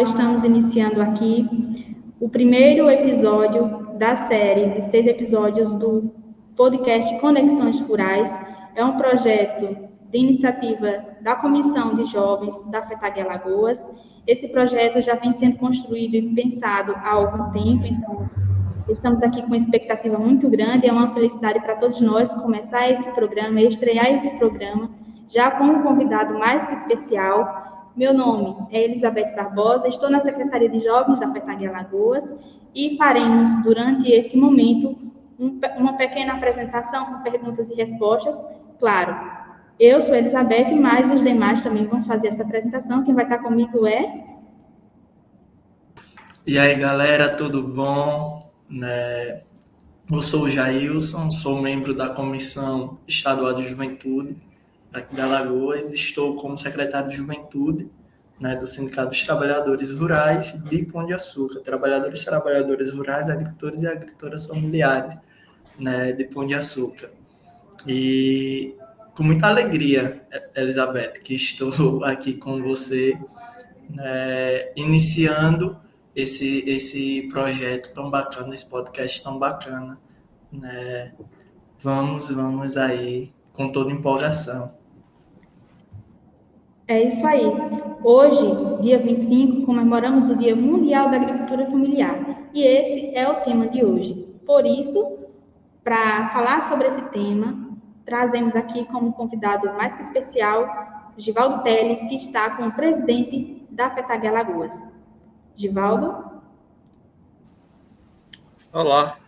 estamos iniciando aqui o primeiro episódio da série de 6 episódios do podcast Conexões Rurais. É um projeto de iniciativa da Comissão de Jovens da FETAG Alagoas. Esse projeto já vem sendo construído e pensado há algum tempo, então estamos aqui com uma expectativa muito grande. É uma felicidade para todos nós começar esse programa, estrear esse programa, já com um convidado mais que especial. Meu nome é Elizabeth Barbosa, estou na Secretaria de Jovens da FETAG Alagoas e faremos, durante esse momento, uma pequena apresentação com perguntas e respostas. Claro, eu sou Elizabeth, mas os demais também vão fazer essa apresentação. Quem vai estar comigo é... E aí, galera, tudo bom? Eu sou o Jailson, sou membro da Comissão Estadual de Juventude daqui de Alagoas. Estou como secretário de Juventude, do Sindicato dos Trabalhadores Rurais de Pão de Açúcar. Trabalhadores rurais, agricultores e agricultoras familiares, de Pão de Açúcar. E com muita alegria, Elizabeth, que estou aqui com você, iniciando esse projeto tão bacana, esse podcast tão bacana, né? Vamos aí com toda empolgação. É isso aí. Hoje, dia 25, comemoramos o Dia Mundial da Agricultura Familiar. E esse é o tema de hoje. Por isso, para falar sobre esse tema, trazemos aqui como convidado mais que especial Givaldo Teles, que está como presidente da FETAG Alagoas. Givaldo? Olá,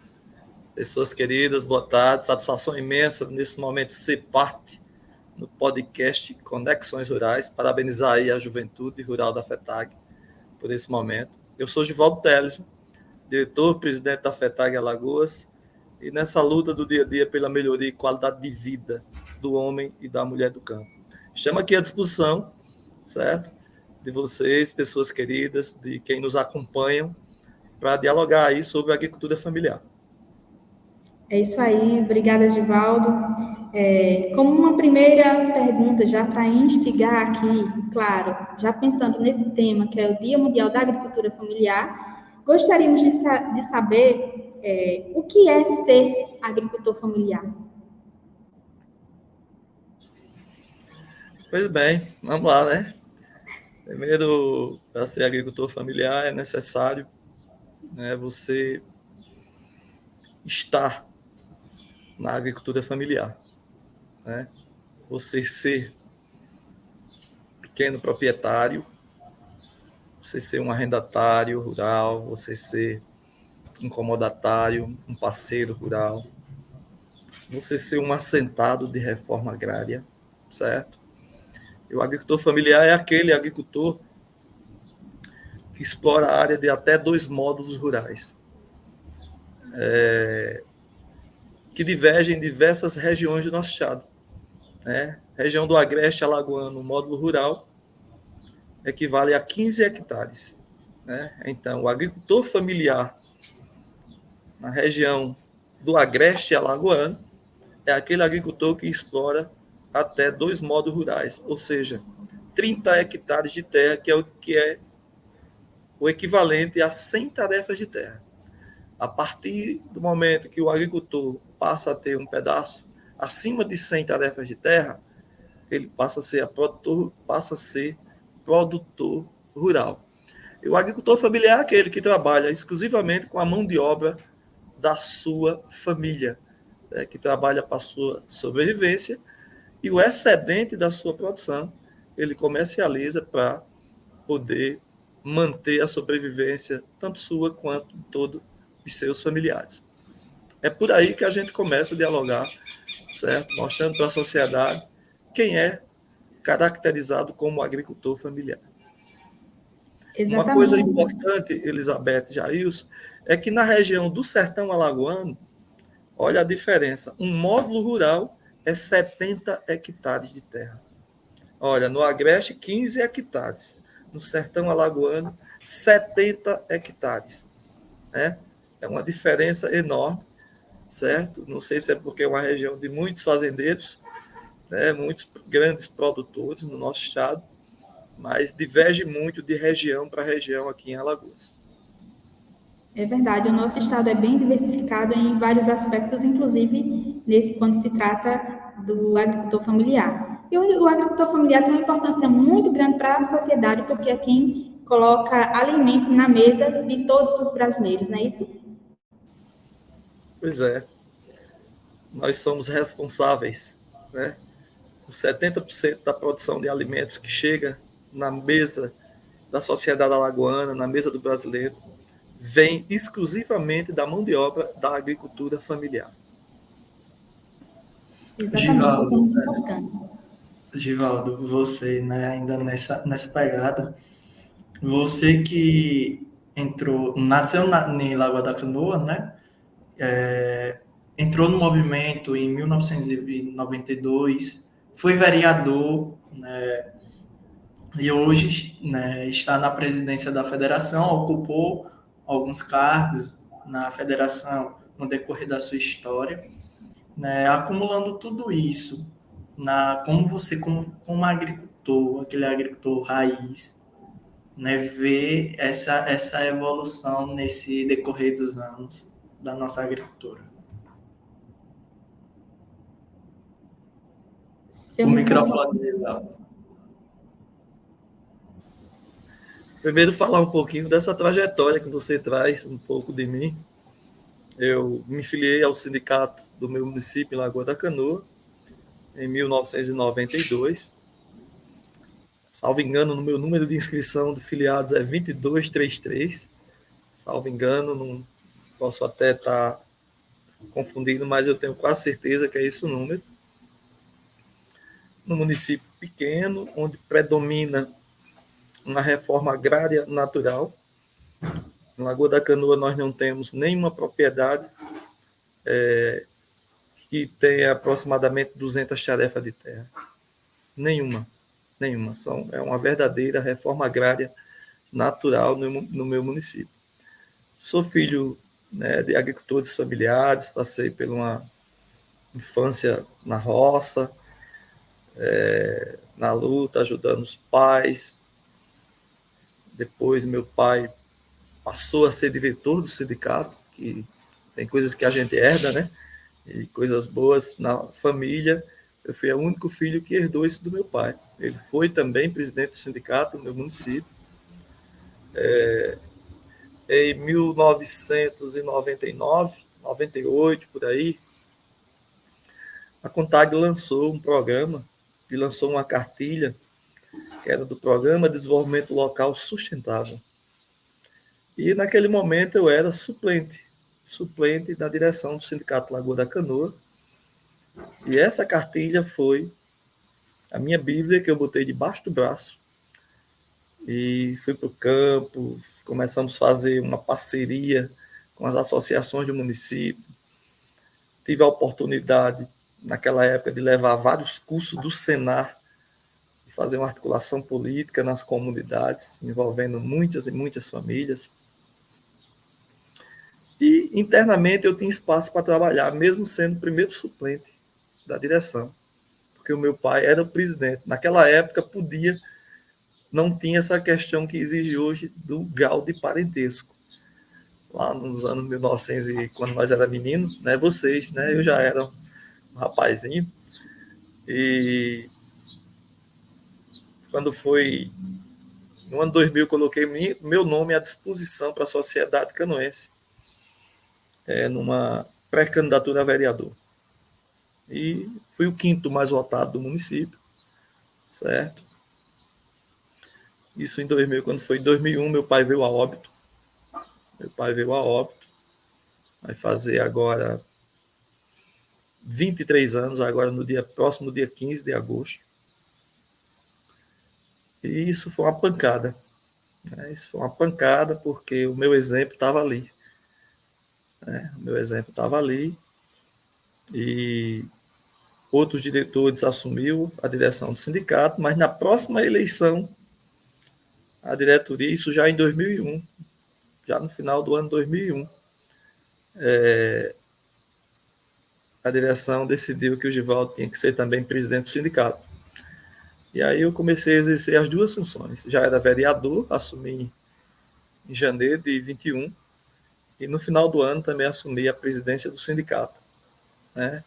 pessoas queridas, boa tarde. Satisfação imensa nesse momento ser parte no podcast Conexões Rurais. Parabenizar aí a juventude rural da FETAG por esse momento. Eu sou Givaldo Teles, diretor-presidente da FETAG Alagoas, e nessa luta do dia a dia pela melhoria e qualidade de vida do homem e da mulher do campo. Estamos aqui à disposição, certo? De vocês, pessoas queridas, de quem nos acompanham, para dialogar aí sobre a agricultura familiar. É isso aí, obrigada, Givaldo. Como uma primeira pergunta, já para instigar aqui, claro, já pensando nesse tema, que é o Dia Mundial da Agricultura Familiar, gostaríamos de saber o que é ser agricultor familiar. Pois bem, vamos lá, né? Primeiro, para ser agricultor familiar, é necessário você estar na agricultura familiar, né? Você ser pequeno proprietário, você ser um arrendatário rural, você ser incomodatário, um parceiro rural, você ser um assentado de reforma agrária, certo? E o agricultor familiar é aquele agricultor que explora a área de até 2 módulos rurais, que divergem em diversas regiões do nosso estado. Região do Agreste Alagoano, módulo rural, equivale a 15 hectares. Então, o agricultor familiar na região do Agreste Alagoano é aquele agricultor que explora até 2 módulos rurais, ou seja, 30 hectares de terra, que é o equivalente a 100 tarefas de terra. A partir do momento que o agricultor passa a ter um pedaço acima de 100 tarefas de terra, ele passa a ser produtor rural. E o agricultor familiar é aquele que trabalha exclusivamente com a mão de obra da sua família, que trabalha para a sua sobrevivência, e o excedente da sua produção ele comercializa para poder manter a sobrevivência, tanto sua quanto de todos os seus familiares. É por aí que a gente começa a dialogar, certo? Mostrando para a sociedade quem é caracterizado como agricultor familiar. Exatamente. Uma coisa importante, Elizabeth Jailson, é que na região do Sertão Alagoano, olha a diferença, um módulo rural é 70 hectares de terra. Olha, no Agreste, 15 hectares. No Sertão Alagoano, 70 hectares. É uma diferença enorme, certo? Não sei se é porque é uma região de muitos fazendeiros, muitos grandes produtores no nosso estado, mas diverge muito de região para região aqui em Alagoas. É verdade, o nosso estado é bem diversificado em vários aspectos, inclusive nesse quando se trata do agricultor familiar. E o agricultor familiar tem uma importância muito grande para a sociedade, porque é quem coloca alimento na mesa de todos os brasileiros, não é isso? Pois é, nós somos responsáveis, né, por 70% da produção de alimentos que chega na mesa da sociedade alagoana, na mesa do brasileiro, vem exclusivamente da mão de obra da agricultura familiar. Exatamente, isso é Givaldo, muito importante. Givaldo, você, né, ainda nessa pegada, você que nasceu em Lagoa da Canoa, né? Entrou no movimento em 1992, foi vereador, né, e hoje, né, está na presidência da federação, ocupou alguns cargos na federação no decorrer da sua história, né, acumulando tudo isso, como você, como agricultor, aquele agricultor raiz, né, vê essa evolução nesse decorrer dos anos da nossa agricultura. Seu O microfone. microfone dele, Léo. Primeiro, falar um pouquinho dessa trajetória que você traz, um pouco de mim. Eu me filiei ao sindicato do meu município, em Lagoa da Canoa, em 1992. Salvo engano, no meu número de inscrição de filiados é 2233. Salvo engano, não posso até estar confundindo, mas eu tenho quase certeza que é esse o número. No município pequeno, onde predomina uma reforma agrária natural. Em Lagoa da Canoa nós não temos nenhuma propriedade que tenha aproximadamente 200 tarefas de terra. Nenhuma. É uma verdadeira reforma agrária natural no meu município. Sou filho, né, de agricultores familiares, passei por uma infância na roça, na luta, ajudando os pais. Depois meu pai passou a ser diretor do sindicato, que tem coisas que a gente herda, né? E coisas boas na família. Eu fui o único filho que herdou isso do meu pai. Ele foi também presidente do sindicato do meu município. Em 1999, 98, por aí, a CONTAG lançou um programa e lançou uma cartilha que era do Programa de Desenvolvimento Local Sustentável. E naquele momento eu era suplente da direção do Sindicato Lagoa da Canoa. E essa cartilha foi a minha Bíblia que eu botei debaixo do braço. E fui para o campo, começamos a fazer uma parceria com as associações do município. Tive a oportunidade, naquela época, de levar vários cursos do Senar, de fazer uma articulação política nas comunidades, envolvendo muitas e muitas famílias. E internamente eu tinha espaço para trabalhar, mesmo sendo o primeiro suplente da direção, porque o meu pai era o presidente. Naquela época não tinha essa questão que exige hoje do grau de parentesco. Lá nos anos 1900, quando nós era menino, né, vocês, né, eu já era um rapazinho, e quando foi no ano 2000, eu coloquei meu nome à disposição para a sociedade canoense, numa pré-candidatura a vereador. E fui o quinto mais votado do município, certo? Isso em 2000, quando foi em 2001, meu pai veio a óbito. Vai fazer agora 23 anos, agora próximo dia 15 de agosto. E isso foi uma pancada. Né? Isso foi uma pancada porque o meu exemplo estava ali. Né? O meu exemplo estava ali. E outros diretores assumiu a direção do sindicato, mas na próxima eleição, a diretoria, isso já em 2001, já no final do ano 2001, a direção decidiu que o Givaldo tinha que ser também presidente do sindicato. E aí eu comecei a exercer as duas funções. Já era vereador, assumi em janeiro de 21, e no final do ano também assumi a presidência do sindicato, né?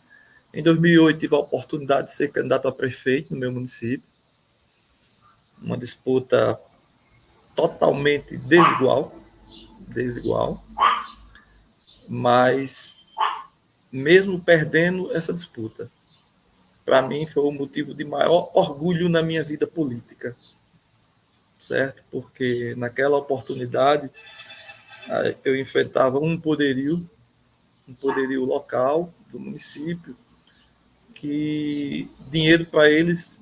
Em 2008 tive a oportunidade de ser candidato a prefeito no meu município, uma disputa totalmente desigual, mas mesmo perdendo essa disputa, para mim foi o motivo de maior orgulho na minha vida política, certo? Porque naquela oportunidade eu enfrentava um poderio local do município, que dinheiro para eles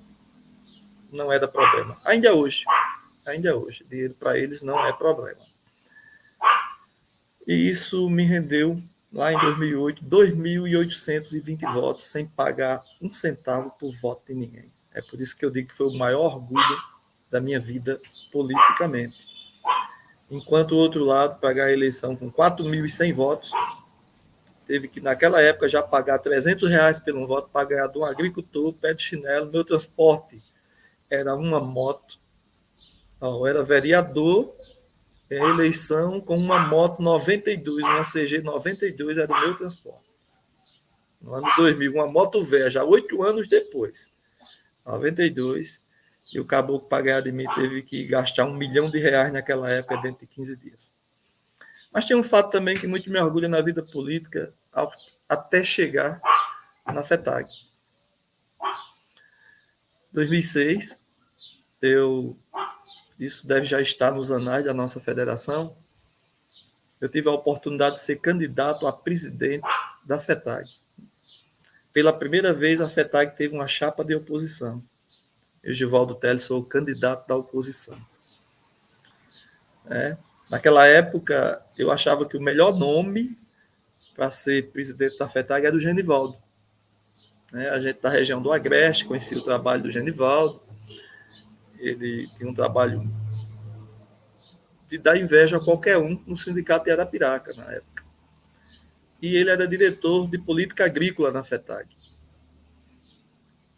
não era problema. Ainda hoje, dinheiro para eles não é problema. E isso me rendeu, lá em 2008, 2.820 votos, sem pagar um centavo por voto de ninguém. É por isso que eu digo que foi o maior orgulho da minha vida politicamente. Enquanto o outro lado, pagar a eleição com 4.100 votos, teve que, naquela época, já pagar R$300 por um voto para ganhar de um agricultor, pé de chinelo. Meu transporte era uma moto. Eu era vereador, eleição com uma moto 92, uma CG 92 era o meu transporte. No ano 2000, uma moto velha, já 8 anos depois, 92, e o caboclo para ganhar de mim teve que gastar R$1 milhão naquela época, dentro de 15 dias. Mas tem um fato também que muito me orgulha na vida política, até chegar na FETAG. 2006, isso deve já estar nos anais da nossa federação, eu tive a oportunidade de ser candidato a presidente da FETAG. Pela primeira vez, a FETAG teve uma chapa de oposição. Eu, Givaldo Teles, sou o candidato da oposição. Naquela época, eu achava que o melhor nome para ser presidente da FETAG era o Genivaldo. A gente da região do Agreste conhecia o trabalho do Genivaldo. Ele tinha um trabalho de dar inveja a qualquer um no sindicato de Arapiraca, na época. E ele era diretor de política agrícola na FETAG.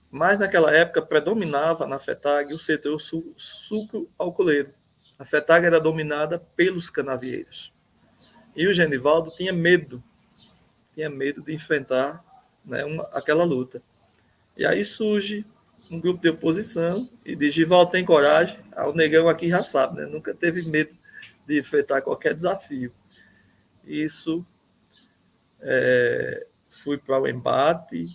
Mas naquela época predominava na FETAG o setor sucro-alcooleiro. A FETAG era dominada pelos canavieiros. E o Genivaldo tinha medo de enfrentar, aquela luta. E aí surge um grupo de oposição e diz: Givaldo, tem coragem? O negão aqui já sabe, nunca teve medo de enfrentar qualquer desafio. Isso, fui para o embate,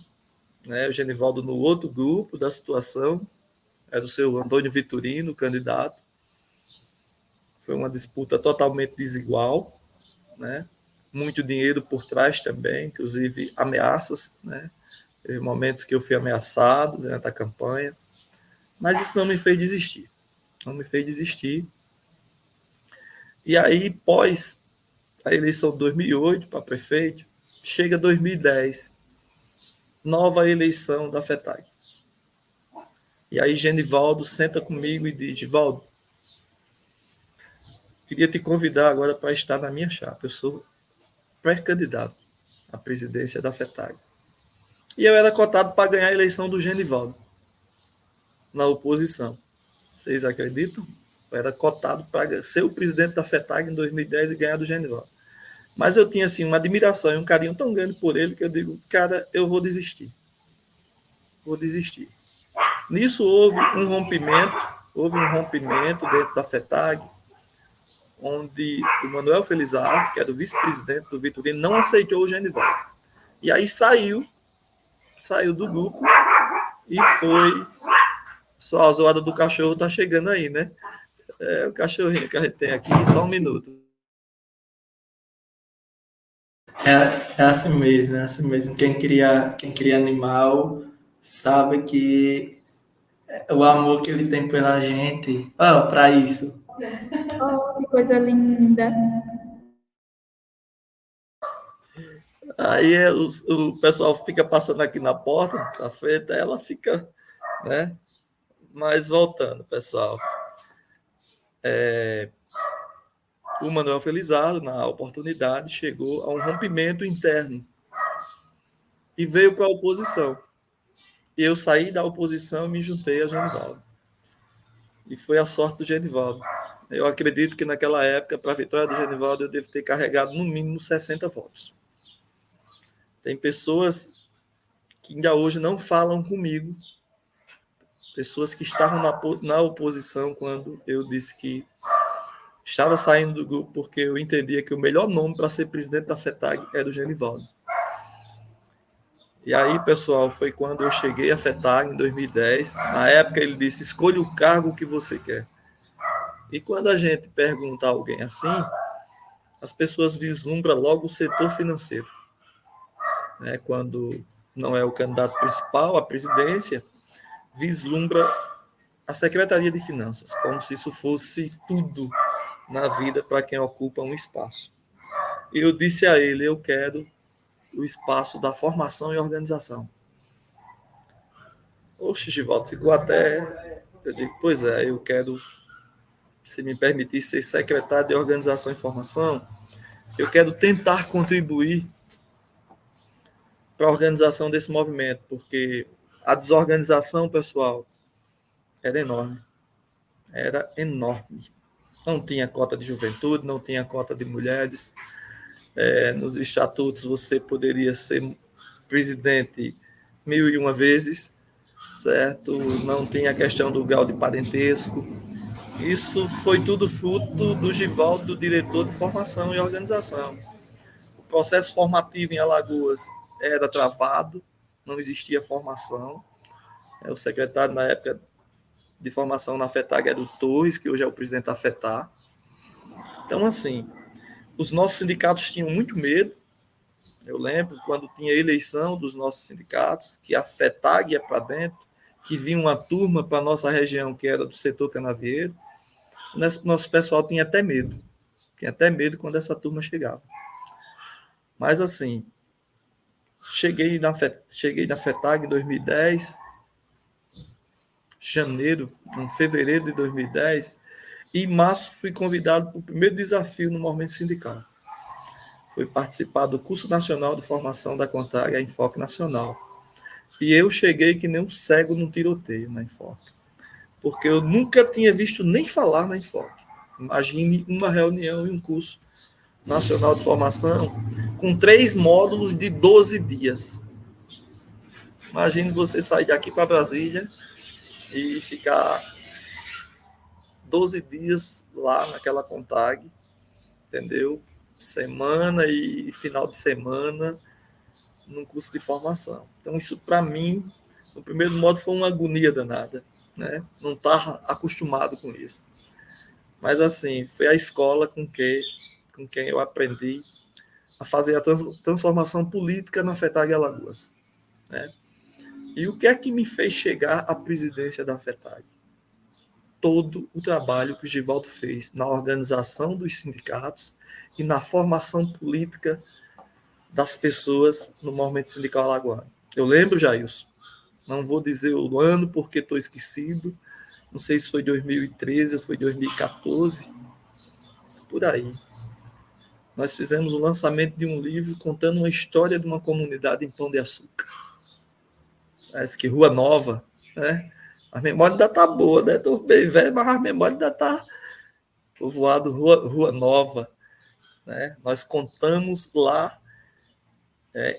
o Genivaldo no outro grupo da situação, era o seu Antônio Vitorino, candidato. Foi uma disputa totalmente desigual, muito dinheiro por trás também, inclusive ameaças, Teve momentos que eu fui ameaçado durante a campanha, mas isso não me fez desistir. E aí, pós a eleição de 2008 para prefeito, chega 2010, nova eleição da FETAG. E aí Genivaldo senta comigo e diz: Givaldo, queria te convidar agora para estar na minha chapa. Eu sou pré-candidato à presidência da FETAG. E eu era cotado para ganhar a eleição do Genivaldo, na oposição. Vocês acreditam? Eu era cotado para ser o presidente da FETAG em 2010 e ganhar do Genivaldo. Mas eu tinha assim, uma admiração e um carinho tão grande por ele que eu digo: cara, eu vou desistir. Nisso houve um rompimento dentro da FETAG, onde o Manuel Felizardo, que era o vice-presidente do Vitorino, não aceitou o Genivaldo. E aí saiu do grupo e foi. Só a zoada do cachorro tá chegando aí, né? O cachorrinho que a gente tem aqui, só um minuto. É assim mesmo, é assim mesmo. Quem cria animal sabe que o amor que ele tem pela gente, para isso. Oh, que coisa linda! Aí o pessoal fica passando aqui na porta, pra frente, ela fica, Mas voltando, pessoal. O Manuel Felizardo, na oportunidade, chegou a um rompimento interno e veio para a oposição. E eu saí da oposição e me juntei a Genivaldo. E foi a sorte do Genivaldo. Eu acredito que naquela época, para a vitória do Genivaldo, eu devo ter carregado no mínimo 60 votos. Tem pessoas que ainda hoje não falam comigo, pessoas que estavam na oposição quando eu disse que estava saindo do grupo porque eu entendia que o melhor nome para ser presidente da FETAG era o Genivaldo. E aí, pessoal, foi quando eu cheguei à FETAG em 2010. Na época ele disse, escolha o cargo que você quer. E quando a gente pergunta a alguém assim, as pessoas vislumbram logo o setor financeiro. Né? Quando não é o candidato principal à presidência, vislumbra a Secretaria de Finanças, como se isso fosse tudo na vida para quem ocupa um espaço. E eu disse a ele, eu quero o espaço da formação e organização. Oxe, Givaldo, ficou até... Eu digo, pois é, eu quero, se me permitir, ser secretário de Organização e Formação, eu quero tentar contribuir para a organização desse movimento, porque a desorganização, pessoal, era enorme. Era enorme. Não tinha cota de juventude, não tinha cota de mulheres. Nos estatutos você poderia ser presidente 1001 vezes, certo? Não tinha a questão do grau de parentesco. Isso foi tudo fruto do Givaldo, diretor de formação e organização. O processo formativo em Alagoas era travado, não existia formação. O secretário, na época de formação na FETAG, era o Torres, que hoje é o presidente da FETAG. Então, assim, os nossos sindicatos tinham muito medo. Eu lembro quando tinha eleição dos nossos sindicatos, que a FETAG ia para dentro, que vinha uma turma para a nossa região, que era do setor canavieiro. Nosso pessoal tinha até medo. Tinha até medo quando essa turma chegava. Mas, assim, cheguei na FETAG em 2010, fevereiro de 2010, e em março fui convidado para o primeiro desafio no movimento sindical. Foi participar do curso nacional de formação da CONTAG, a Enfoque Nacional. E eu cheguei que nem um cego num tiroteio na Enfoque, porque eu nunca tinha visto nem falar na Enfoque. Imagine uma reunião e um curso nacional de formação com 3 módulos de 12 dias. Imagine você sair daqui para Brasília e ficar 12 dias lá naquela CONTAG, entendeu? Semana e final de semana num curso de formação. Então, isso, para mim, no primeiro modo, foi uma agonia danada, né? Não estava acostumado com isso. Mas, assim, foi a escola com quem eu aprendi a fazer a transformação política na FETAG Alagoas, né? E o que é que me fez chegar à presidência da FETAG? Todo o trabalho que o Givaldo fez na organização dos sindicatos e na formação política das pessoas no movimento sindical alagoano. Eu lembro, Jailson, não vou dizer o ano porque estou esquecido, não sei se foi 2013 ou foi 2014, por aí. Nós fizemos o lançamento de um livro contando uma história de uma comunidade em Pão de Açúcar. Parece que Rua Nova, né? A memória ainda está boa, né? Estou bem velho, mas a memória ainda está povoado Rua Nova, né? Nós contamos lá,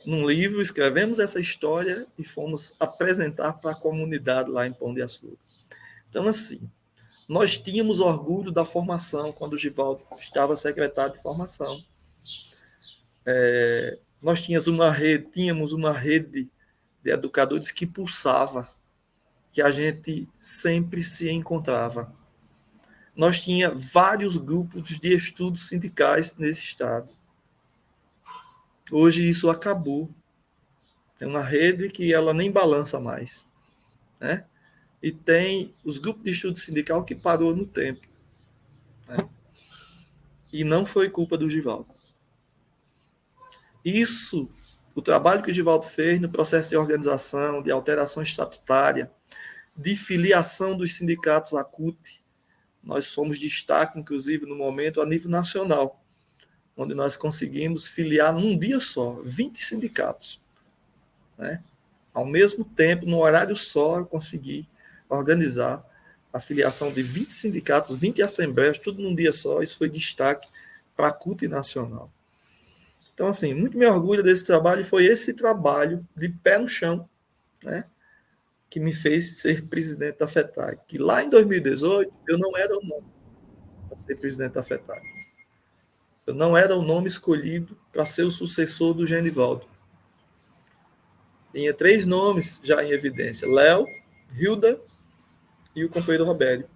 num livro, escrevemos essa história e fomos apresentar para a comunidade lá em Pão de Açúcar. Então, assim, nós tínhamos orgulho da formação quando o Givaldo estava secretário de formação. Nós tínhamos uma rede de educadores que pulsava, que a gente sempre se encontrava. Nós tínhamos vários grupos de estudos sindicais nesse estado. Hoje isso acabou. Tem uma rede que ela nem balança mais, né? E tem os grupos de estudo sindical que parou no tempo, né? E não foi culpa do Givaldo. Isso, o trabalho que o Givaldo fez no processo de organização, de alteração estatutária, de filiação dos sindicatos à CUT, nós fomos destaque, inclusive, no momento, a nível nacional, onde nós conseguimos filiar num dia só 20 sindicatos, né? Ao mesmo tempo, no horário só, eu consegui organizar a filiação de 20 sindicatos, 20 assembleias, tudo num dia só. Isso foi destaque para a CUT nacional. Então, assim, muito me orgulho desse trabalho, e foi esse trabalho de pé no chão, né, que me fez ser presidente da FETAG. Que lá em 2018, eu não era o nome para ser presidente da FETAG. Eu não era o nome escolhido para ser o sucessor do Genivaldo. Tinha 3 nomes já em evidência: Léo, Hilda e o companheiro Robério.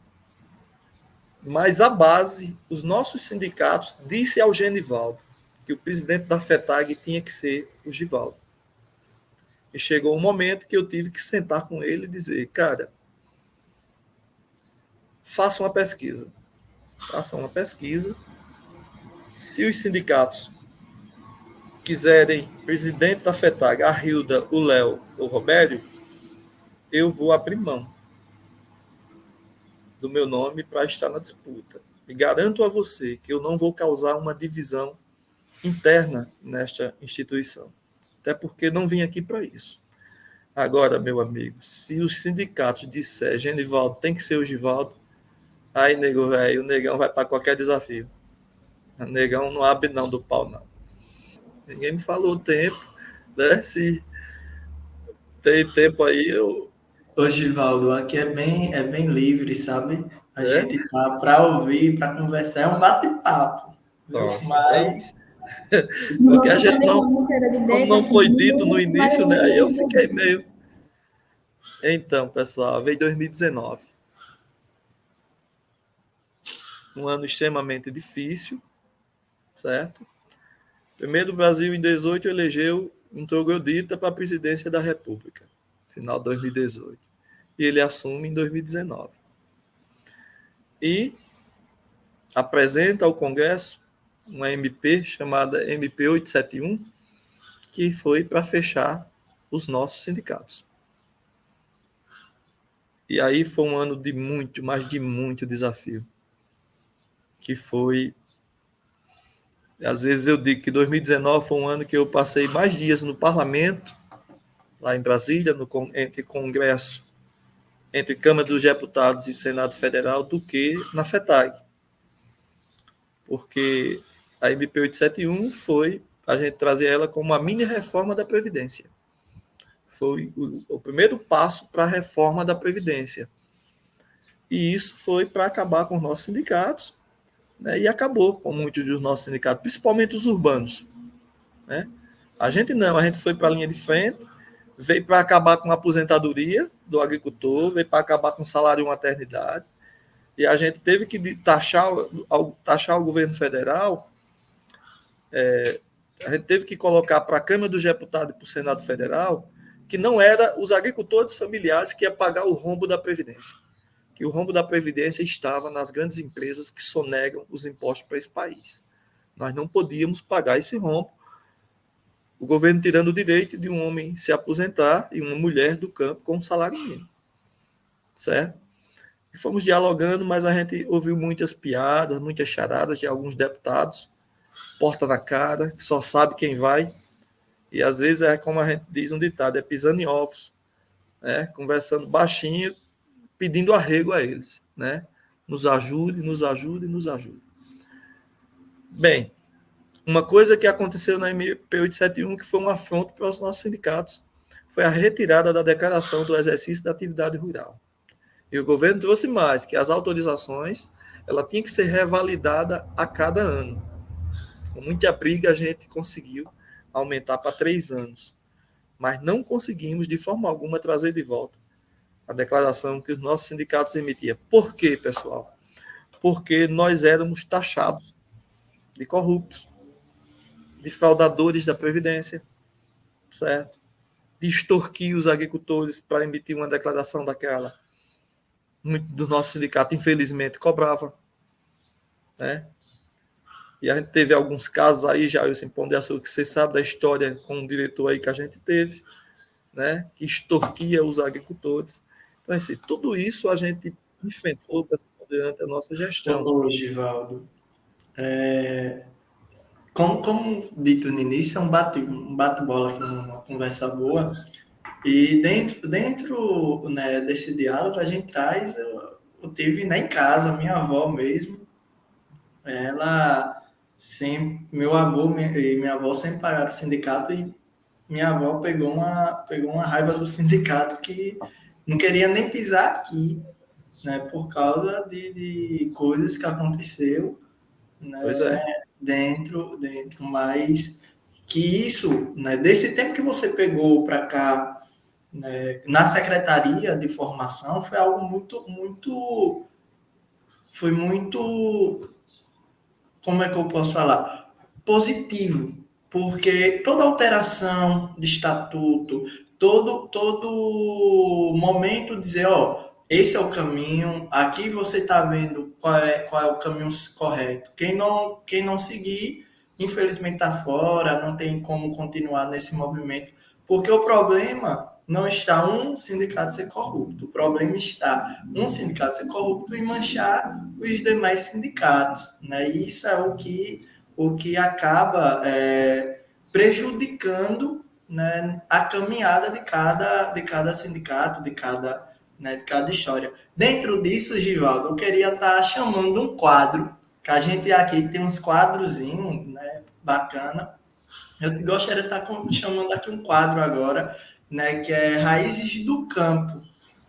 Mas a base, os nossos sindicatos, disse ao Genivaldo que o presidente da FETAG tinha que ser o Givaldo. E chegou um momento que eu tive que sentar com ele e dizer: cara, faça uma pesquisa. Faça uma pesquisa. Se os sindicatos quiserem presidente da FETAG, a Hilda, o Léo ou o Robério, eu vou abrir mão do meu nome para estar na disputa. E garanto a você que eu não vou causar uma divisão interna nesta instituição. Até porque não vim aqui para isso. Agora, meu amigo, se os sindicatos disserem Genivaldo tem que ser o Givaldo, aí, nego, velho, o negão vai para qualquer desafio. O negão não abre não do pau, não. Ninguém me falou o tempo, né? Se tem tempo aí, eu... Ô, Givaldo, aqui é bem livre, sabe? A É? gente tá para ouvir, para conversar, é um bate-papo, viu? Ó, então, Mas Não porque a vamos gente fazer não, como que era de como 10 a não 15 foi dito no minutos, mas início, a né? gente Aí eu tem fiquei que... meio... Então, pessoal, veio 2019. Um ano extremamente difícil, certo? Primeiro, o Brasil, em 18, elegeu um troglodita para a presidência da República, final de 2018. E ele assume em 2019. E apresenta ao Congresso uma MP chamada MP 871, que foi para fechar os nossos sindicatos. E aí foi um ano de muito, mas de muito desafio. Que foi... Às vezes eu digo que 2019 foi um ano que eu passei mais dias no parlamento, lá em Brasília, entre Congresso, entre Câmara dos Deputados e Senado Federal, do que na FETAG. Porque a MP 871 foi, a gente trazer ela como uma mini reforma da Previdência. Foi o primeiro passo para a reforma da Previdência. E isso foi para acabar com os nossos sindicatos, né, e acabou com muitos dos nossos sindicatos, principalmente os urbanos. Né? A gente não, a gente foi para a linha de frente, veio para acabar com a aposentadoria do agricultor, veio para acabar com o salário e maternidade, e a gente teve que taxar o governo federal, a gente teve que colocar para a Câmara dos Deputados e para o Senado Federal que não era os agricultores familiares que ia pagar o rombo da Previdência, que o rombo da Previdência estava nas grandes empresas que sonegam os impostos para esse país. Nós não podíamos pagar esse rombo, o governo tirando o direito de um homem se aposentar e uma mulher do campo com um salário mínimo. Certo? E fomos dialogando, mas a gente ouviu muitas piadas, muitas charadas de alguns deputados, porta na cara, que só sabe quem vai. E às vezes é como a gente diz um ditado, é pisando em ovos, né? Conversando baixinho, pedindo arrego a eles, né? Nos ajude, nos ajude, nos ajude. Bem, uma coisa que aconteceu na MP 871, que foi um afronto para os nossos sindicatos, foi a retirada da declaração do exercício da atividade rural. E o governo trouxe mais, que as autorizações ela tinha que ser revalidada a cada ano. Com muita briga, a gente conseguiu aumentar para 3 anos. Mas não conseguimos, de forma alguma, trazer de volta a declaração que os nossos sindicatos emitiam. Por quê, pessoal? Porque nós éramos taxados de corruptos, de fraudadores da Previdência, certo? De extorquir os agricultores para emitir uma declaração daquela. Muito do nosso sindicato, infelizmente, cobrava, né? E a gente teve alguns casos aí, Jailson Pão de Açúcar, que você sabe da história com um diretor aí que a gente teve, né? Que extorquia os agricultores. Então, assim, tudo isso a gente enfrentou durante a nossa gestão. ô, Givaldo, como dito no início, é um bate-bola, uma conversa boa. E dentro né, desse diálogo, a gente traz eu tive nem em casa, minha avó mesmo, ela sempre, meu avô e minha avó sempre pagaram o sindicato e minha avó pegou uma raiva do sindicato que não queria nem pisar aqui, né, por causa de coisas que aconteceu, Pois né, é. dentro, mas que isso, né, desse tempo que você pegou para cá, né, na Secretaria de Formação, foi algo foi muito, como é que eu posso falar? Positivo, porque toda alteração de estatuto, todo momento dizer, ó, esse é o caminho, aqui você está vendo qual é o caminho correto. Quem não seguir, infelizmente está fora, não tem como continuar nesse movimento, porque o problema não está um sindicato ser corrupto, o problema está um sindicato ser corrupto e manchar os demais sindicatos, né? E isso é o que acaba prejudicando, né, a caminhada de cada sindicato, de cada história. Dentro disso, Givaldo, eu queria estar chamando um quadro, que a gente aqui tem uns quadrozinhos, né, bacana. Eu gostaria de estar chamando aqui um quadro agora, né, que é Raízes do Campo,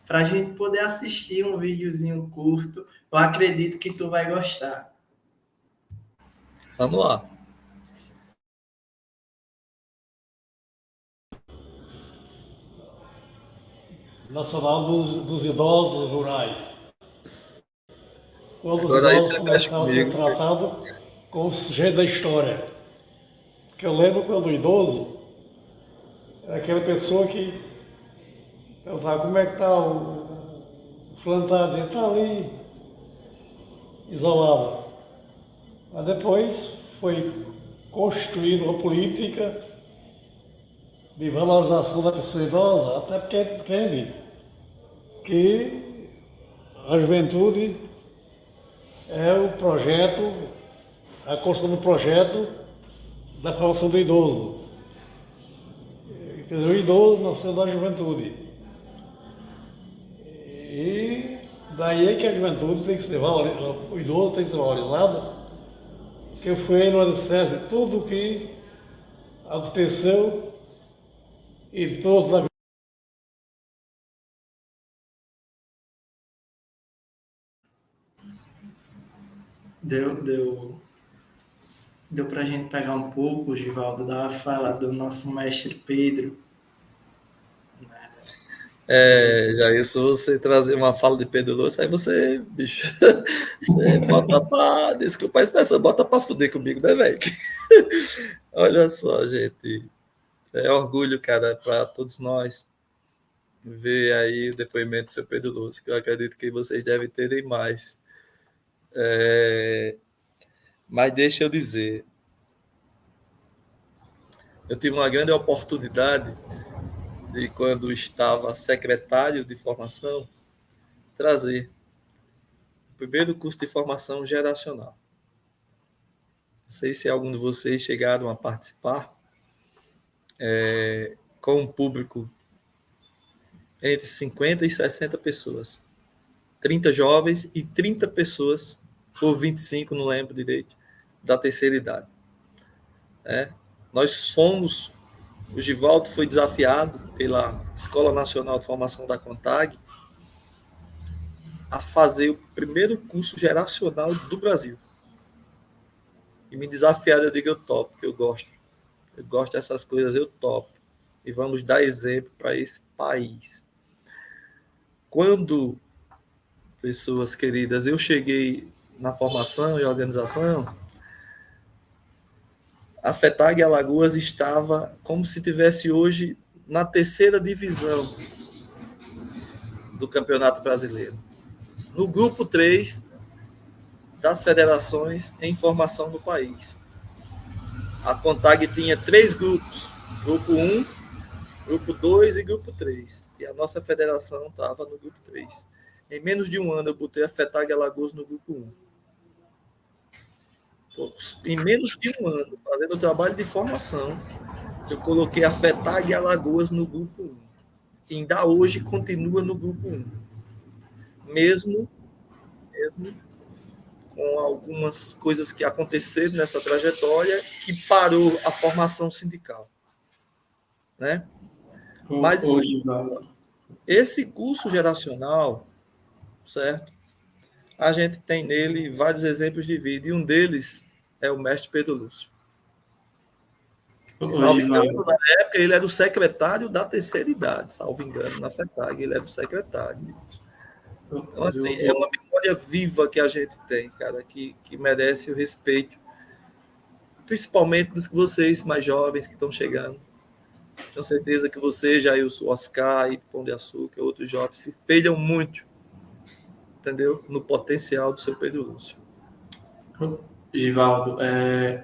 para a gente poder assistir um videozinho curto. Eu acredito que tu vai gostar. Vamos lá. Nacional dos Idosos Rurais. Quando os Agora aí idosos você mexe começaram a ser comigo. tratados como sujeito da história. Porque eu lembro quando o idoso era aquela pessoa que perguntava como é que está o fulano, está ali, isolado. Mas depois foi construída uma política de valorização da pessoa idosa, até porque entende que a juventude é o projeto, a construção do projeto da formação do idoso. Quer dizer, o idoso nasceu da juventude. E daí é que a juventude tem que ser valorizada, o idoso tem que ser valorizado, porque foi no alicerce de tudo o que aconteceu e todos a Deu para a gente pegar um pouco, Givaldo, da fala do nosso mestre Pedro. Já isso, você trazer uma fala de Pedro Lúcio, aí você, bicho, você bota pra, desculpa a expressão, bota pra fuder comigo, né, velho? Olha só, gente, é orgulho, cara, para todos nós ver aí o depoimento do seu Pedro Lúcio, que eu acredito que vocês devem terem mais. Mas deixa eu dizer, eu tive uma grande oportunidade de, quando estava secretário de formação, trazer o primeiro curso de formação geracional. Não sei se algum de vocês chegaram a participar, com um público entre 50 e 60 pessoas. 30 jovens e 30 pessoas, ou 25, não lembro direito, da terceira idade. Nós fomos, o Givaldo foi desafiado pela Escola Nacional de Formação da CONTAG a fazer o primeiro curso geracional do Brasil. E me desafiaram, eu digo, eu topo, porque eu gosto dessas coisas, eu topo. E vamos dar exemplo para esse país. Quando, pessoas queridas, eu cheguei na formação e organização, a FETAG Alagoas estava como se tivesse hoje na terceira divisão do Campeonato Brasileiro. No grupo 3 das federações em formação no país. A CONTAG tinha 3 grupos, grupo 1, grupo 2 e grupo 3. E a nossa federação estava no grupo 3. Em menos de um ano eu botei a FETAG Alagoas no grupo 1. Em menos de um ano, fazendo o trabalho de formação, eu coloquei a FETAG Alagoas no grupo 1. E ainda hoje continua no grupo 1. Mesmo mesmo, com algumas coisas que aconteceram nessa trajetória que parou a formação sindical, né? Mas esse curso geracional, certo? A gente tem nele vários exemplos de vida, e um deles é o mestre Pedro Lúcio. Salvo engano, na época ele era o secretário da terceira idade, salvo engano, na FETAG, ele era o secretário. Então, assim, é uma memória viva que a gente tem, cara, que merece o respeito, principalmente dos que vocês mais jovens que estão chegando. Tenho certeza que você, Jailson, Oscar e Pão de Açúcar, outros jovens, se espelham muito, entendeu? No potencial do seu Pedro Lúcio. Givaldo,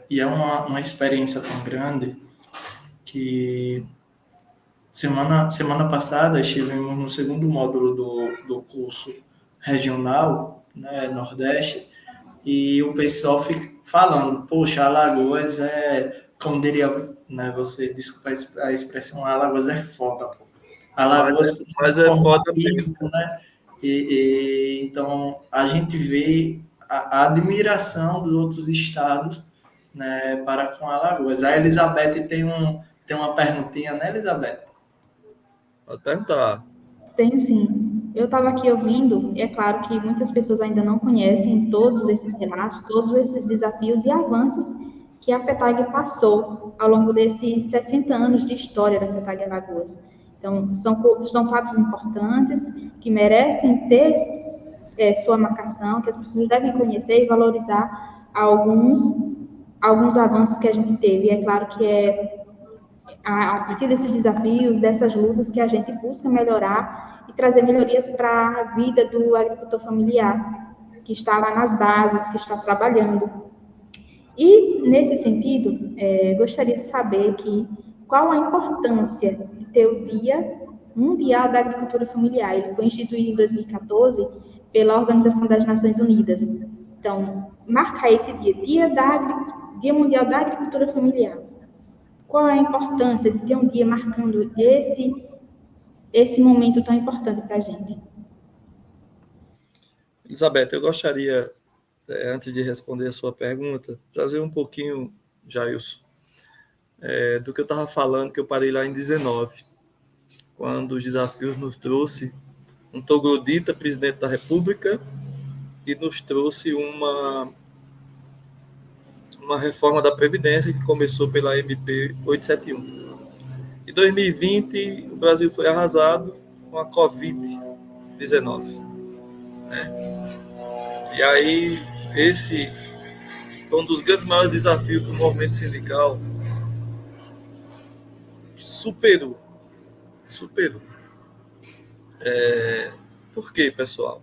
e é uma experiência tão grande que semana passada estivemos no segundo módulo do curso regional, né, Nordeste, e o pessoal fica falando, poxa, Alagoas como diria, né, você, desculpa a expressão, Alagoas é foda, pô. Alagoas mas é foda mesmo, né? Então, a gente vê a admiração dos outros estados, né, para com Alagoas. A Elizabeth tem uma perguntinha, né, Elizabeth? Pode perguntar. Tem sim. Eu estava aqui ouvindo, e é claro que muitas pessoas ainda não conhecem todos esses relatos, todos esses desafios e avanços que a FETAG passou ao longo desses 60 anos de história da FETAG Alagoas. Então, são fatos importantes que merecem ter sua marcação, que as pessoas devem conhecer e valorizar alguns avanços que a gente teve. E é claro que a partir desses desafios, dessas lutas, que a gente busca melhorar e trazer melhorias para a vida do agricultor familiar, que está lá nas bases, que está trabalhando. E, nesse sentido, gostaria de saber qual a importância de ter o Dia Mundial da Agricultura Familiar. Ele foi instituído em 2014 pela Organização das Nações Unidas. Então, marcar esse dia, Dia Mundial da Agricultura Familiar. Qual é a importância de ter um dia marcando esse momento tão importante para a gente? Elizabeth, eu gostaria, antes de responder a sua pergunta, trazer um pouquinho, Jailson, do que eu estava falando, que eu parei lá em 19, quando os desafios nos trouxe um troglodita, presidente da República, e nos trouxe uma reforma da Previdência que começou pela MP 871. Em 2020, o Brasil foi arrasado com a Covid-19. Né? E aí, esse foi um dos grandes maiores desafios que o movimento sindical superou. Por quê, pessoal?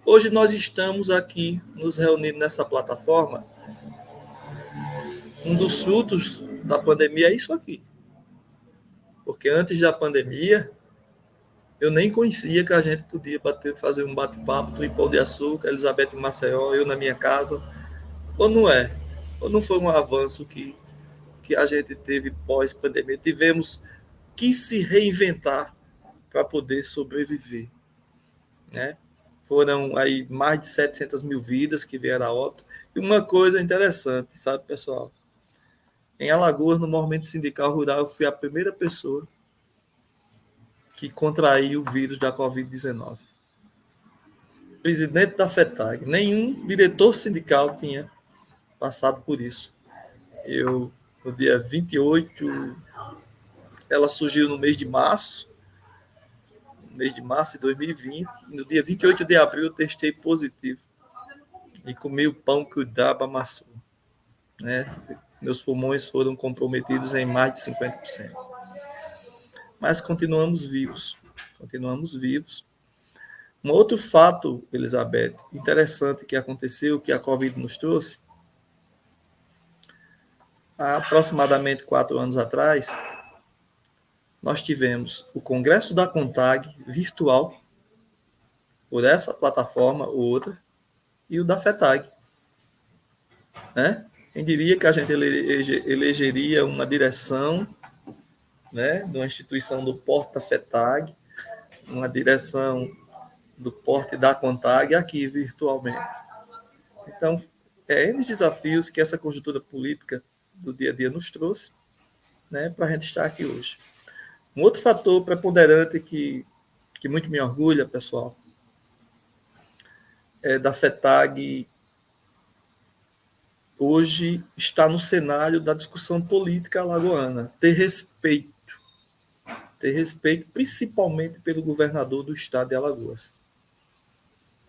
Hoje nós estamos aqui nos reunindo nessa plataforma. Um dos frutos da pandemia é isso aqui. Porque antes da pandemia, eu nem conhecia que a gente podia fazer um bate-papo do Pão de Açúcar, Elizabeth em Maceió, eu na minha casa. Ou não é? Ou não foi um avanço que a gente teve pós-pandemia? Tivemos que se reinventar para poder sobreviver. Né? Foram aí mais de 700 mil vidas que vieram a óbito. E uma coisa interessante, sabe, pessoal? Em Alagoas, no movimento sindical rural, eu fui a primeira pessoa que contraiu o vírus da Covid-19. Presidente da FETAG, nenhum diretor sindical tinha passado por isso. Eu, no dia 28, ela surgiu no mês de março de 2020, e no dia 28 de abril eu testei positivo. E comi o pão que o diabo amassou. Né? Meus pulmões foram comprometidos em mais de 50%. Mas continuamos vivos. Um outro fato, Elizabeth, interessante que aconteceu, que a Covid nos trouxe, há aproximadamente 4 anos atrás, nós tivemos o Congresso da CONTAG virtual, por essa plataforma ou outra, e o da FETAG. Né? Quem diria que a gente elegeria uma direção, né, de uma instituição do Porta FETAG, uma direção do porte da CONTAG aqui virtualmente. Então, N desafios que essa conjuntura política do dia a dia nos trouxe, né, para a gente estar aqui hoje. Um outro fator preponderante que muito me orgulha, pessoal, é da FETAG hoje está no cenário da discussão política alagoana. Ter respeito principalmente pelo governador do estado de Alagoas,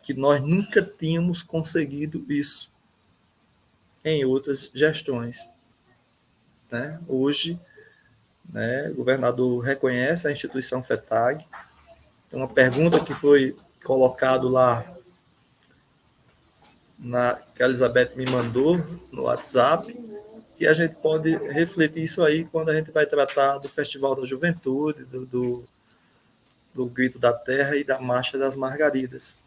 que nós nunca tínhamos conseguido isso em outras gestões. Né? Hoje, né, o governador reconhece a instituição FETAG. Tem uma pergunta que foi colocada lá, que a Elizabeth me mandou no WhatsApp, que a gente pode refletir isso aí quando a gente vai tratar do Festival da Juventude, do Grito da Terra e da Marcha das Margaridas.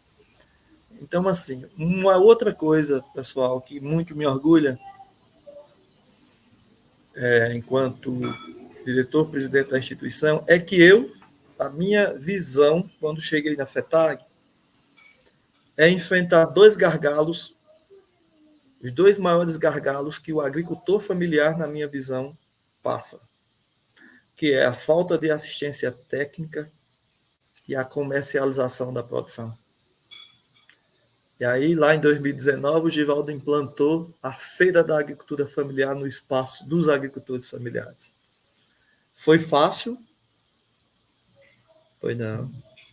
Então, assim, uma outra coisa, pessoal, que muito me orgulha, enquanto diretor-presidente da instituição, é que a minha visão, quando cheguei na FETAG, é enfrentar dois gargalos, os dois maiores gargalos que o agricultor familiar, na minha visão, passa, que é a falta de assistência técnica e a comercialização da produção. E aí, lá em 2019, o Givaldo implantou a Feira da Agricultura Familiar no espaço dos agricultores familiares. Foi fácil? Foi não.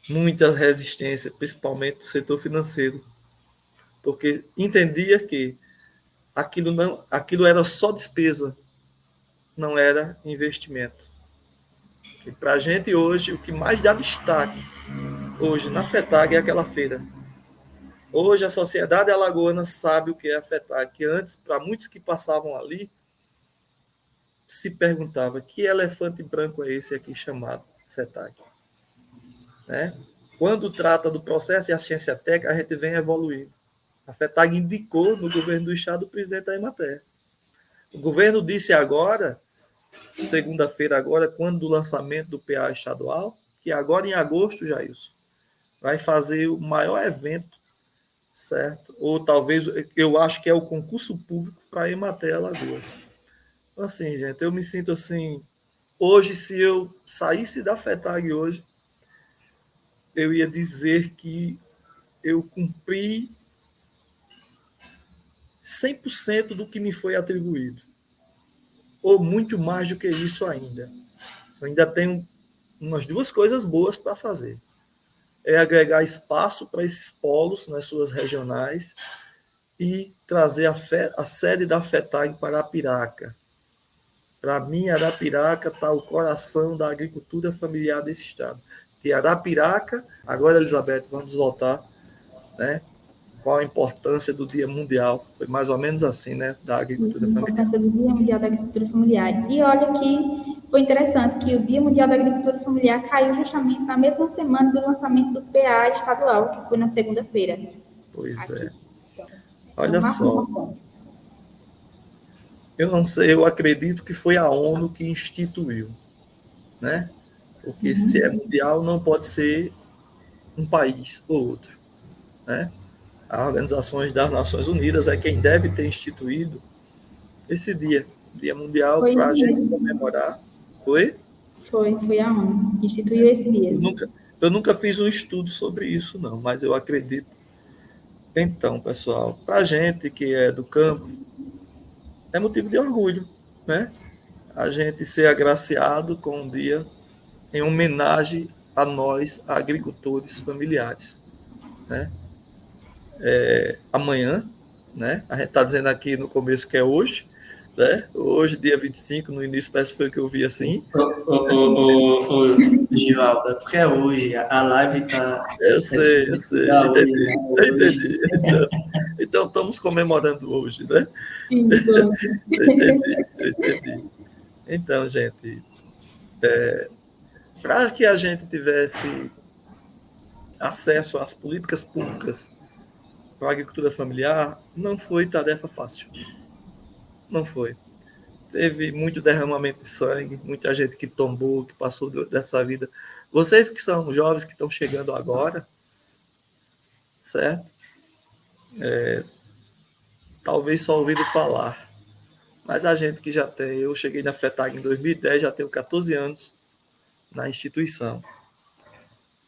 Muita resistência, principalmente do setor financeiro, porque entendia que aquilo era só despesa, não era investimento. E para a gente hoje, o que mais dá destaque hoje na FETAG é aquela feira. Hoje a sociedade alagoana sabe o que é a FETAG, que antes, para muitos que passavam ali, se perguntava que elefante branco é esse aqui chamado FETAG. Né? Quando trata do processo de assistência técnica, a gente vem evoluindo. A FETAG indicou no governo do estado o presidente da Emater. O governo disse agora, segunda-feira agora, quando do lançamento do PA estadual, que agora em agosto, Jailson, vai fazer o maior evento, certo? Ou talvez, eu acho que é o concurso público para a Emater Alagoas. Então, assim, gente, eu me sinto assim, hoje, se eu saísse da FETAG hoje, eu ia dizer que eu cumpri 100% do que me foi atribuído. Ou muito mais do que isso ainda. Eu ainda tenho umas duas coisas boas para fazer. É agregar espaço para esses polos nas suas regionais e trazer a sede da FETAG para Arapiraca. Para mim, Arapiraca está o coração da agricultura familiar desse estado. E Arapiraca, agora, Elizabeth, vamos voltar, né? Qual a importância do Dia Mundial? Foi mais ou menos assim, né? Da agricultura familiar. A importância do Dia Mundial da Agricultura Familiar. E olha que foi interessante que o Dia Mundial da Agricultura Familiar caiu justamente na mesma semana do lançamento do PA estadual, que foi na segunda-feira. Pois aqui. é. Olha só. Eu não sei, eu acredito que foi a ONU que instituiu, né? Porque se é mundial, não pode ser um país ou outro, né? As organizações das Nações Unidas é quem deve ter instituído esse dia mundial, para a gente comemorar. Foi? Foi a ONU que instituiu esse dia. Eu nunca fiz um estudo sobre isso, não, mas eu acredito. Então, pessoal, para a gente que é do campo, é motivo de orgulho, né? A gente ser agraciado com um dia em homenagem a nós, agricultores familiares, né? Amanhã, né? A gente está dizendo aqui no começo que é hoje, né? Hoje, dia 25, no início parece que foi que eu vi assim. Givaldo, é porque é hoje, a live está... Eu sei, entendi. Então, estamos comemorando hoje, né? Entendi. Então, gente, para que a gente tivesse acesso às políticas públicas para a agricultura familiar, não foi tarefa fácil. Não foi. Teve muito derramamento de sangue, muita gente que tombou, que passou dessa vida. Vocês que são jovens, que estão chegando agora, certo? Talvez só ouvido falar. Mas a gente que já tem, eu cheguei na FETAG em 2010, já tenho 14 anos na instituição.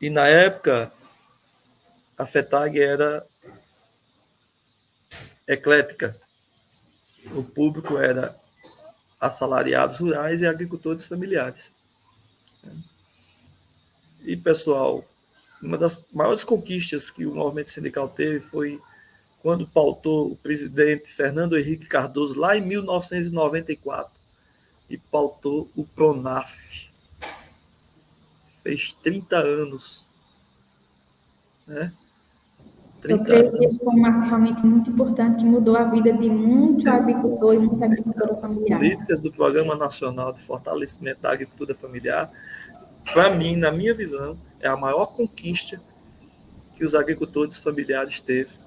E na época, a FETAG era eclética. O público era assalariados rurais e agricultores familiares. E, pessoal, uma das maiores conquistas que o movimento sindical teve foi quando pautou o presidente Fernando Henrique Cardoso, lá em 1994, e pautou o PRONAF. Fez 30 anos. Né? Eu creio que isso foi um marco realmente muito importante, que mudou a vida de muito agricultor e muita agricultora familiar. As políticas do Programa Nacional de Fortalecimento da Agricultura Familiar, para mim, na minha visão, é a maior conquista que os agricultores familiares teve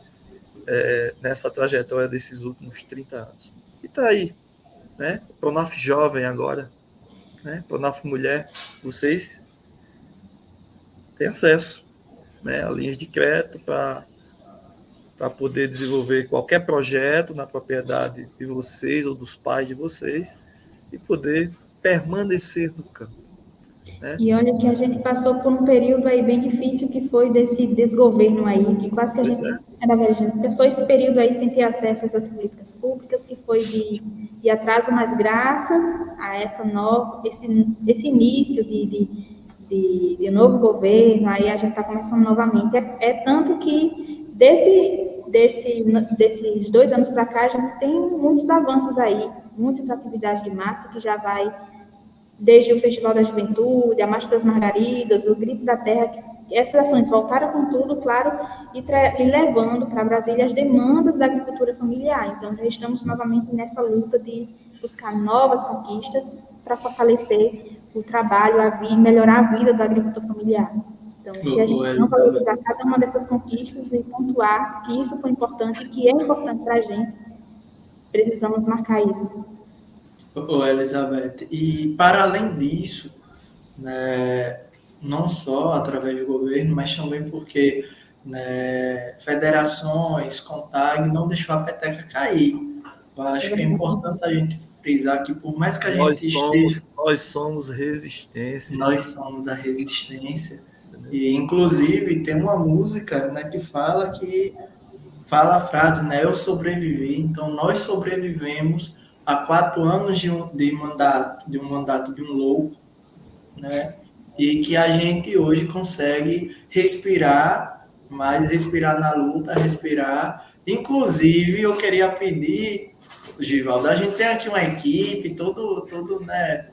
nessa trajetória desses últimos 30 anos. E está aí, né? O PRONAF Jovem agora, né? PRONAF Mulher, vocês têm acesso, né, a linhas de crédito para poder desenvolver qualquer projeto na propriedade de vocês ou dos pais de vocês e poder permanecer no campo. Né? E olha que a gente passou por um período aí bem difícil, que foi desse desgoverno aí, que quase que a gente passou esse período aí sem ter acesso a essas políticas públicas, que foi de atraso, mas graças a esse início de novo governo, aí a gente está começando novamente. É tanto que desses 2 anos para cá, a gente tem muitos avanços aí, muitas atividades de massa que já vai, desde o Festival da Juventude, a Marcha das Margaridas, o Grito da Terra, que essas ações voltaram com tudo, claro, e levando para Brasília as demandas da agricultura familiar. Então, já estamos novamente nessa luta de buscar novas conquistas para fortalecer o trabalho e melhorar a vida do agricultor familiar. Então, se a gente não valorizar cada uma dessas conquistas e pontuar que isso foi importante e que é importante para a gente, precisamos marcar isso. Elizabeth, e para além disso, né, não só através do governo, mas também porque, né, federações, CONTAG, não deixou a peteca cair. Eu acho que é importante a gente frisar que, por mais que a gente nós somos resistência. Nós somos a resistência. E, inclusive, tem uma música, né, que fala a frase, né, eu sobrevivi. Então, nós sobrevivemos a 4 anos de um mandato de um louco, né? E que a gente hoje consegue respirar, mas respirar na luta, respirar. Inclusive, eu queria pedir, Givaldo, a gente tem aqui uma equipe, todo, né?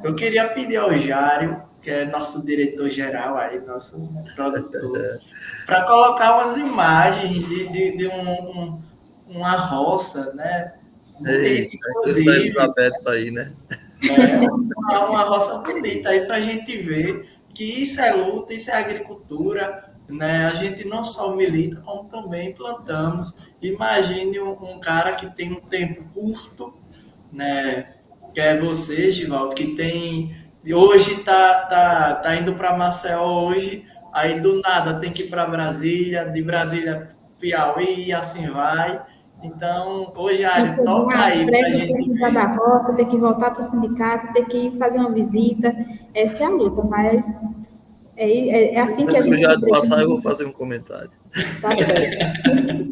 Eu queria pedir ao Jário, que é nosso diretor-geral aí, nosso produtor, para colocar umas imagens de uma roça, né? Bonita, inclusive. Da Elizabeth aí, né? Uma roça bonita aí para a gente ver que isso é luta, isso é agricultura, né? A gente não só milita, como também plantamos. Imagine um cara que tem um tempo curto, né? Que é você, Givaldo, que tem... Hoje tá indo para Maceió hoje, aí do nada tem que ir para Brasília, de Brasília Piauí, e assim vai. Então, hoje, Ari, toca aí para a gente precisar da roça, ter que voltar para o sindicato, ter que ir fazer uma visita. Essa é a luta, mas é assim que a gente... Se já passar, eu vou fazer um comentário. Tá certo.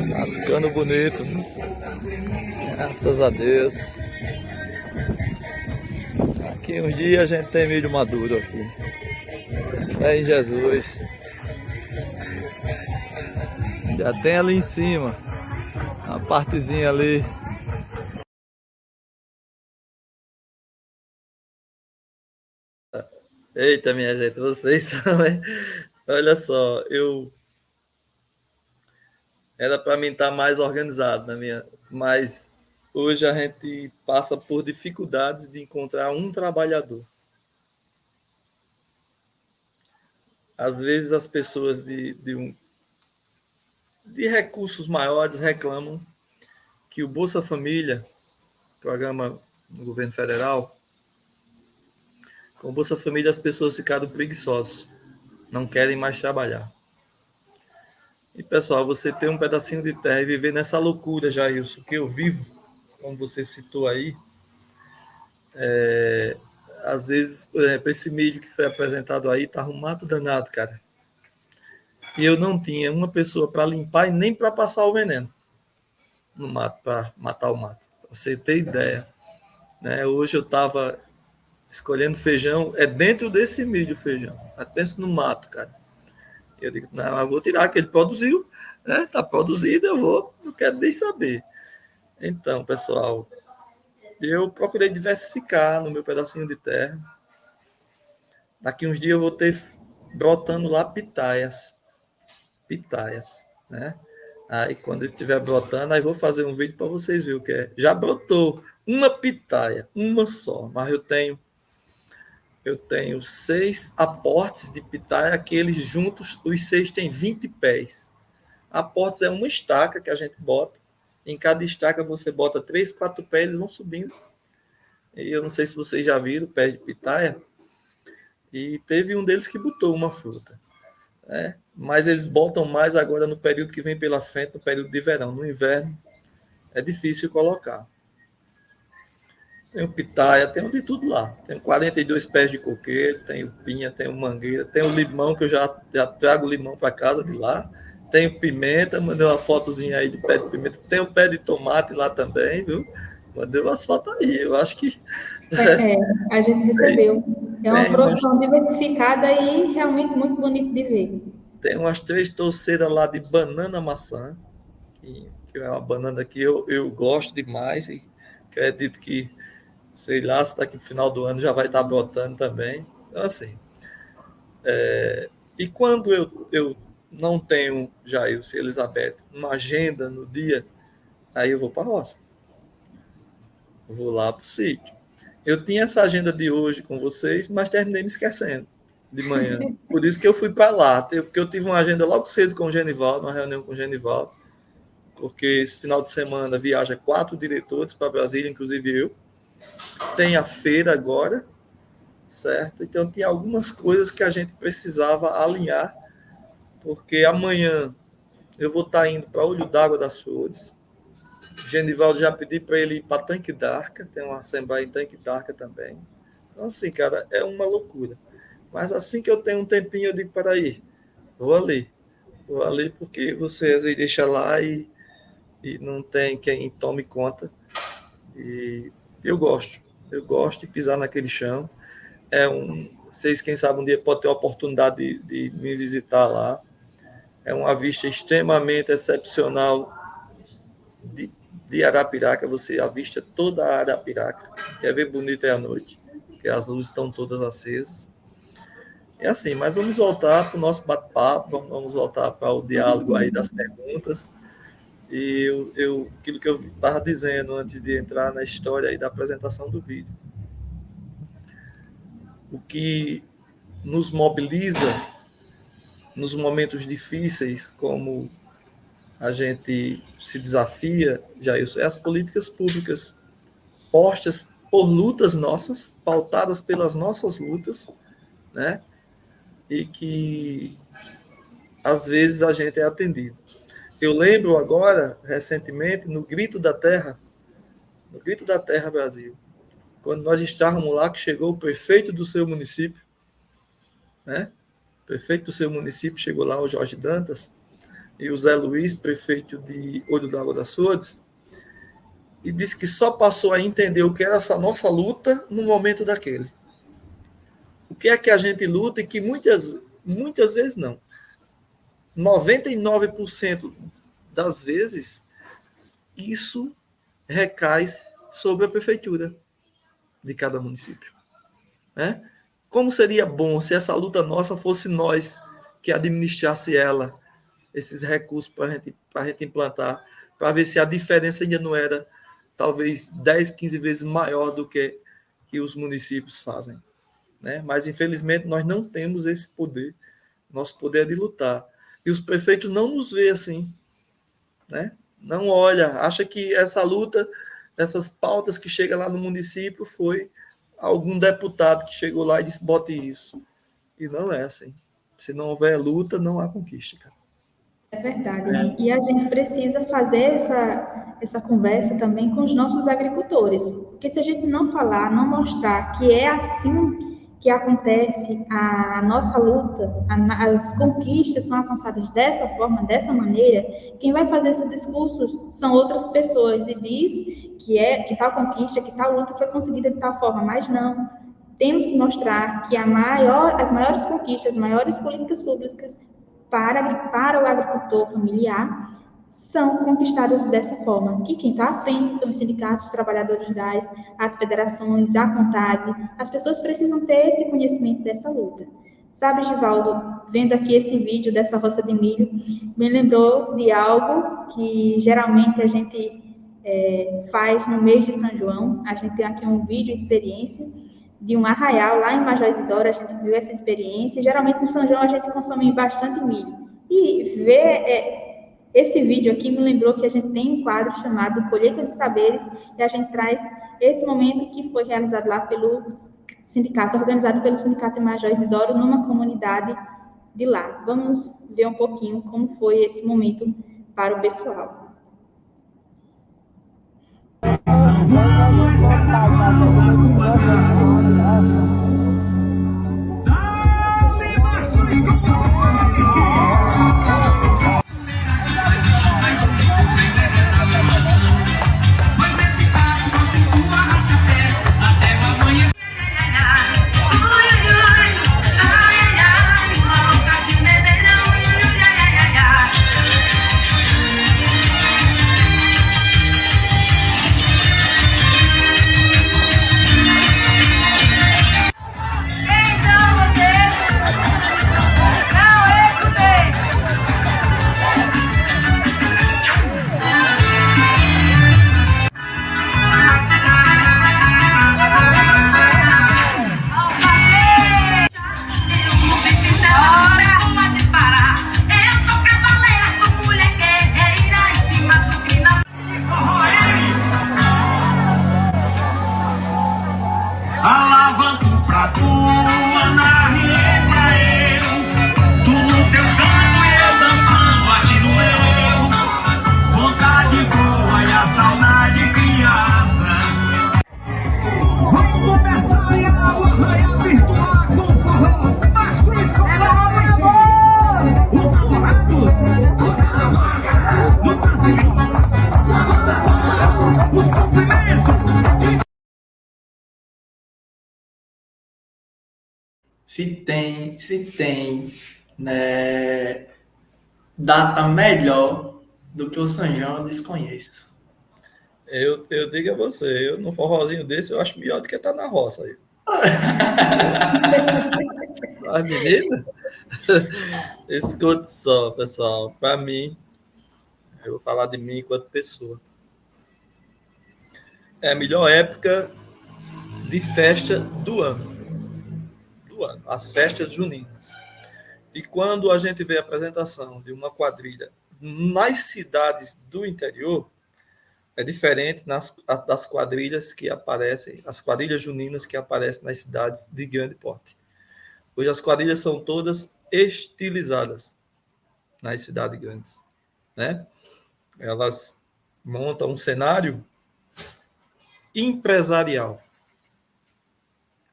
Tá ficando bonito. Graças a Deus. Aqui um dia a gente tem milho maduro aqui. Fé em Jesus. Já tem ali em cima, a partezinha ali. Eita, minha gente, vocês são... Olha só, era para mim estar mais organizado mas hoje a gente passa por dificuldades de encontrar um trabalhador. Às vezes as pessoas de recursos maiores reclamam que o Bolsa Família, programa do governo federal, com o Bolsa Família as pessoas ficaram preguiçosas. não querem mais trabalhar. E, pessoal, você ter um pedacinho de terra e viver nessa loucura, Jailson, que eu vivo, como você citou aí, às vezes, por exemplo, esse milho que foi apresentado aí tá um mato danado, cara. E eu não tinha uma pessoa para limpar e nem para passar o veneno no mato, para matar o mato. Pra você ter ideia. Né? Hoje eu estava escolhendo feijão, é dentro desse milho feijão. Eu penso no mato, cara. Eu digo, não, eu vou tirar que ele produziu, né? Tá produzido, não quero nem saber. Então, pessoal, eu procurei diversificar no meu pedacinho de terra. Daqui uns dias eu vou ter brotando lá pitaias, né? Aí quando ele estiver brotando, aí vou fazer um vídeo para vocês verem o que é. Já brotou uma pitaia, uma só, mas eu tenho 6 aportes de pitaia, aqueles juntos, os 6 têm 20 pés. Aportes é uma estaca que a gente bota. Em cada estaca você bota 3, 4 pés, eles vão subindo. E eu não sei se vocês já viram pés de pitaia. E teve um deles que botou uma fruta. Né? Mas eles botam mais agora no período que vem pela frente, no período de verão. No inverno é difícil colocar. Tem o pitaia, tem de tudo lá. Tem 42 pés de coqueiro, tem o pinha, tem o mangueira, tem o limão, que eu já trago limão para casa de lá. Tem o pimenta, mandei uma fotozinha aí do pé de pimenta. Tem o pé de tomate lá também, viu? Mandei umas fotos aí. Eu acho que. A gente recebeu. É uma produção diversificada e realmente muito bonito de ver. Tem umas 3 torceiras lá de banana maçã, que é uma banana que eu gosto demais. E acredito que, sei lá, se daqui no final do ano já vai estar brotando também. Então, assim. E quando eu não tenho, Jailson e Elizabeth, uma agenda no dia, aí eu vou para a roça. Eu vou lá para o sítio. Eu tinha essa agenda de hoje com vocês, mas terminei me esquecendo de manhã. Por isso que eu fui para lá, porque eu tive uma agenda logo cedo com o Genivaldo, uma reunião com o Genivaldo, porque esse final de semana viaja 4 diretores para Brasília, inclusive eu. Tem a feira agora, certo? Então tinha algumas coisas que a gente precisava alinhar, porque amanhã eu vou estar indo para Olho d'Água das Flores. Genivaldo já pedi para ele ir para Tanque d'Arca, tem uma assembleia em Tanque d'Arca também. Então, assim, cara, é uma loucura. Mas assim que eu tenho um tempinho, eu digo, para aí, vou ali porque você às vezes deixa lá e não tem quem tome conta. E eu gosto de pisar naquele chão. Vocês, quem sabe, um dia pode ter a oportunidade de me visitar lá. É uma vista extremamente excepcional de Arapiraca, você avista toda a Arapiraca, quer ver bonita é a noite, porque as luzes estão todas acesas. É assim, mas vamos voltar para o nosso bate-papo, vamos voltar para o diálogo aí das perguntas. E aquilo que eu estava dizendo antes de entrar na história aí da apresentação do vídeo. O que nos mobiliza nos momentos difíceis, como a gente se desafia, Jailson, é as políticas públicas postas por lutas nossas, pautadas pelas nossas lutas, né? E que às vezes a gente é atendido. Eu lembro agora, recentemente, no Grito da Terra Brasil, quando nós estávamos lá, que chegou o prefeito do seu município, né? O prefeito do seu município chegou lá, o Jorge Dantas, e o Zé Luiz, prefeito de Olho d'Água das Flores, e disse que só passou a entender o que era essa nossa luta no momento daquele. O que é que a gente luta e que muitas vezes não. 99% das vezes, isso recai sobre a prefeitura de cada município. Né? Como seria bom se essa luta nossa fosse nós que administrasse ela, esses recursos para a gente implantar, para ver se a diferença ainda não era talvez 10, 15 vezes maior do que os municípios fazem. Né? Mas, infelizmente, nós não temos esse poder. Nosso poder é de lutar. E os prefeitos não nos veem assim. Né? Não olha, acha que essa luta, essas pautas que chegam lá no município foi algum deputado que chegou lá e disse, bote isso. E não é assim. Se não houver luta, não há conquista, cara. É verdade. E a gente precisa fazer essa conversa também com os nossos agricultores. Porque se a gente não falar, não mostrar que é assim que acontece a nossa luta, as conquistas são alcançadas dessa forma, dessa maneira, quem vai fazer esse discurso são outras pessoas e diz que tal conquista, que tal luta foi conseguida de tal forma, mas não. Temos que mostrar que as maiores conquistas, as maiores políticas públicas para o agricultor familiar são conquistadas dessa forma, que quem está à frente são os sindicatos, os trabalhadores rurais, as federações, a CONTAG. As pessoas precisam ter esse conhecimento dessa luta. Sabe, Givaldo, vendo aqui esse vídeo dessa roça de milho, me lembrou de algo que geralmente a gente faz no mês de São João. A gente tem aqui um vídeo experiência de um arraial lá em Major Isidoro, a gente viu essa experiência. Geralmente no São João a gente consome bastante milho. E ver esse vídeo aqui me lembrou que a gente tem um quadro chamado Colheita de Saberes, e a gente traz esse momento que foi realizado lá pelo sindicato, organizado pelo sindicato em Major Isidoro, numa comunidade de lá. Vamos ver um pouquinho como foi esse momento para o pessoal. Se tem, né, data melhor do que o São João, eu desconheço. Eu digo a você, num forrozinho desse, eu acho melhor do que estar na roça aí. Mas, menina, escute só, pessoal. Para mim, eu vou falar de mim enquanto pessoa. É a melhor época de festa do ano. As festas juninas. E quando a gente vê a apresentação de uma quadrilha nas cidades do interior, é diferente das quadrilhas que aparecem, as quadrilhas juninas que aparecem nas cidades de grande porte. Hoje as quadrilhas são todas estilizadas nas cidades grandes, né? Elas montam um cenário empresarial.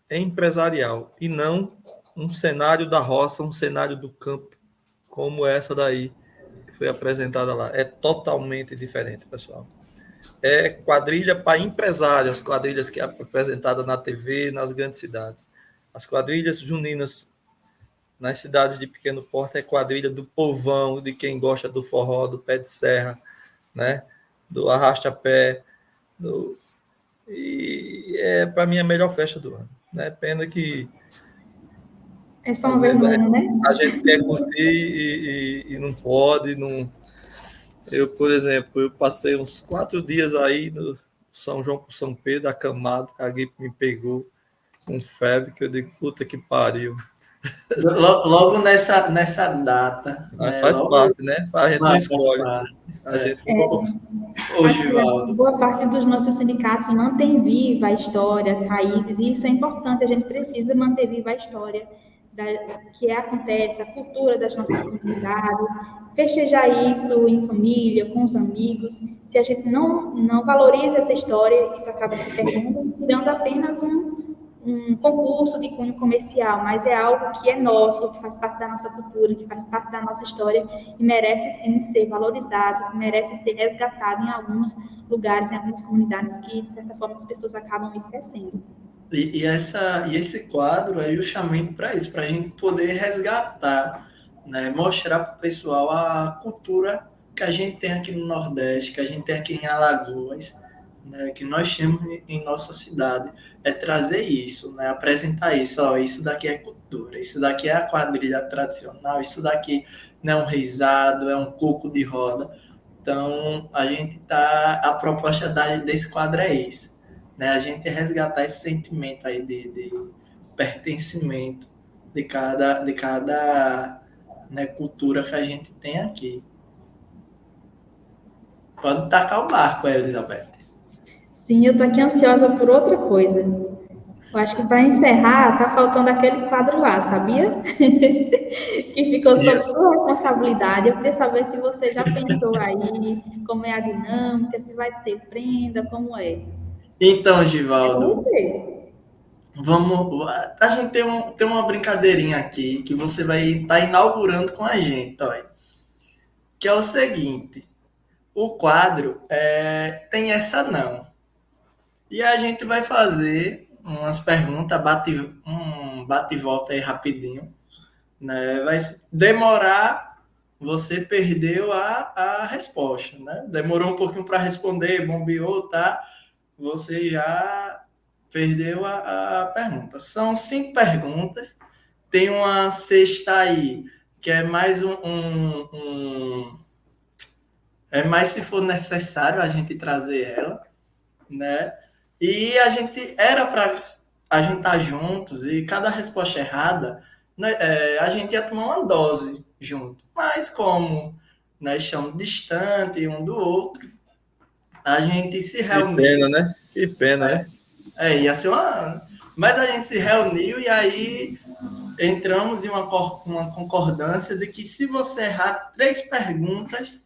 É empresarial e não um cenário da roça, um cenário do campo, como essa daí que foi apresentada lá. É totalmente diferente, pessoal. É quadrilha para empresários, as quadrilhas que é apresentada na TV, nas grandes cidades. As quadrilhas juninas nas cidades de pequeno porte é quadrilha do povão, de quem gosta do forró, do pé de serra, né? Do arrasta-pé. E é, para mim, a melhor festa do ano. Né? Pena que é só uma vez no ano, né? A gente quer curtir e não pode. Não... Eu, por exemplo, eu passei uns 4 dias aí no São João com São Pedro, acamado, a gripe me pegou com febre, que eu digo, puta que pariu. Logo nessa data. Né? Faz parte, né? A gente não escolhe. Boa parte dos nossos sindicatos mantém viva a história, as raízes, e isso é importante, a gente precisa manter viva a história que acontece, a cultura das nossas comunidades, festejar isso em família, com os amigos. Se a gente não valoriza essa história, isso acaba se perdendo, virando apenas um concurso de cunho comercial, mas é algo que é nosso, que faz parte da nossa cultura, que faz parte da nossa história e merece sim ser valorizado, merece ser resgatado em alguns lugares, em algumas comunidades que, de certa forma, as pessoas acabam esquecendo. E esse quadro é justamente para isso, para a gente poder resgatar, né, mostrar para o pessoal a cultura que a gente tem aqui no Nordeste, que a gente tem aqui em Alagoas, né, que nós temos em nossa cidade. É trazer isso, né, apresentar isso. Ó, isso daqui é cultura, isso daqui é a quadrilha tradicional, isso daqui não é um reisado, é um coco de roda. Então, a proposta desse quadro é isso, né? A gente resgatar esse sentimento aí de pertencimento de cada né, cultura que a gente tem aqui. Pode tacar o barco, Elizabeth. Sim, eu tô aqui ansiosa por outra coisa. Eu acho que para encerrar, tá faltando aquele quadro lá, sabia? Que ficou sob sua responsabilidade. Eu queria saber se você já pensou aí, como é a dinâmica, se vai ter prenda, como é. Então, É com Givaldo, você. vamos. A gente tem uma brincadeirinha aqui que você vai estar inaugurando com a gente, olha. Que é o seguinte: o quadro tem essa não. E a gente vai fazer umas perguntas, bate e volta aí rapidinho, né? Vai demorar, você perdeu a resposta, né? Demorou um pouquinho para responder, bombeou, tá? Você já perdeu a pergunta. São 5 perguntas, tem uma sexta aí, que é mais é mais se for necessário a gente trazer ela, né? E a gente era para a gente estar juntos e cada resposta errada, né, a gente ia tomar uma dose junto. Mas como nós estamos distantes um do outro, a gente se Que pena, reuniu. né? Que pena, né? Ia ser uma. Mas a gente se reuniu e aí entramos em uma concordância de que se você errar 3 perguntas,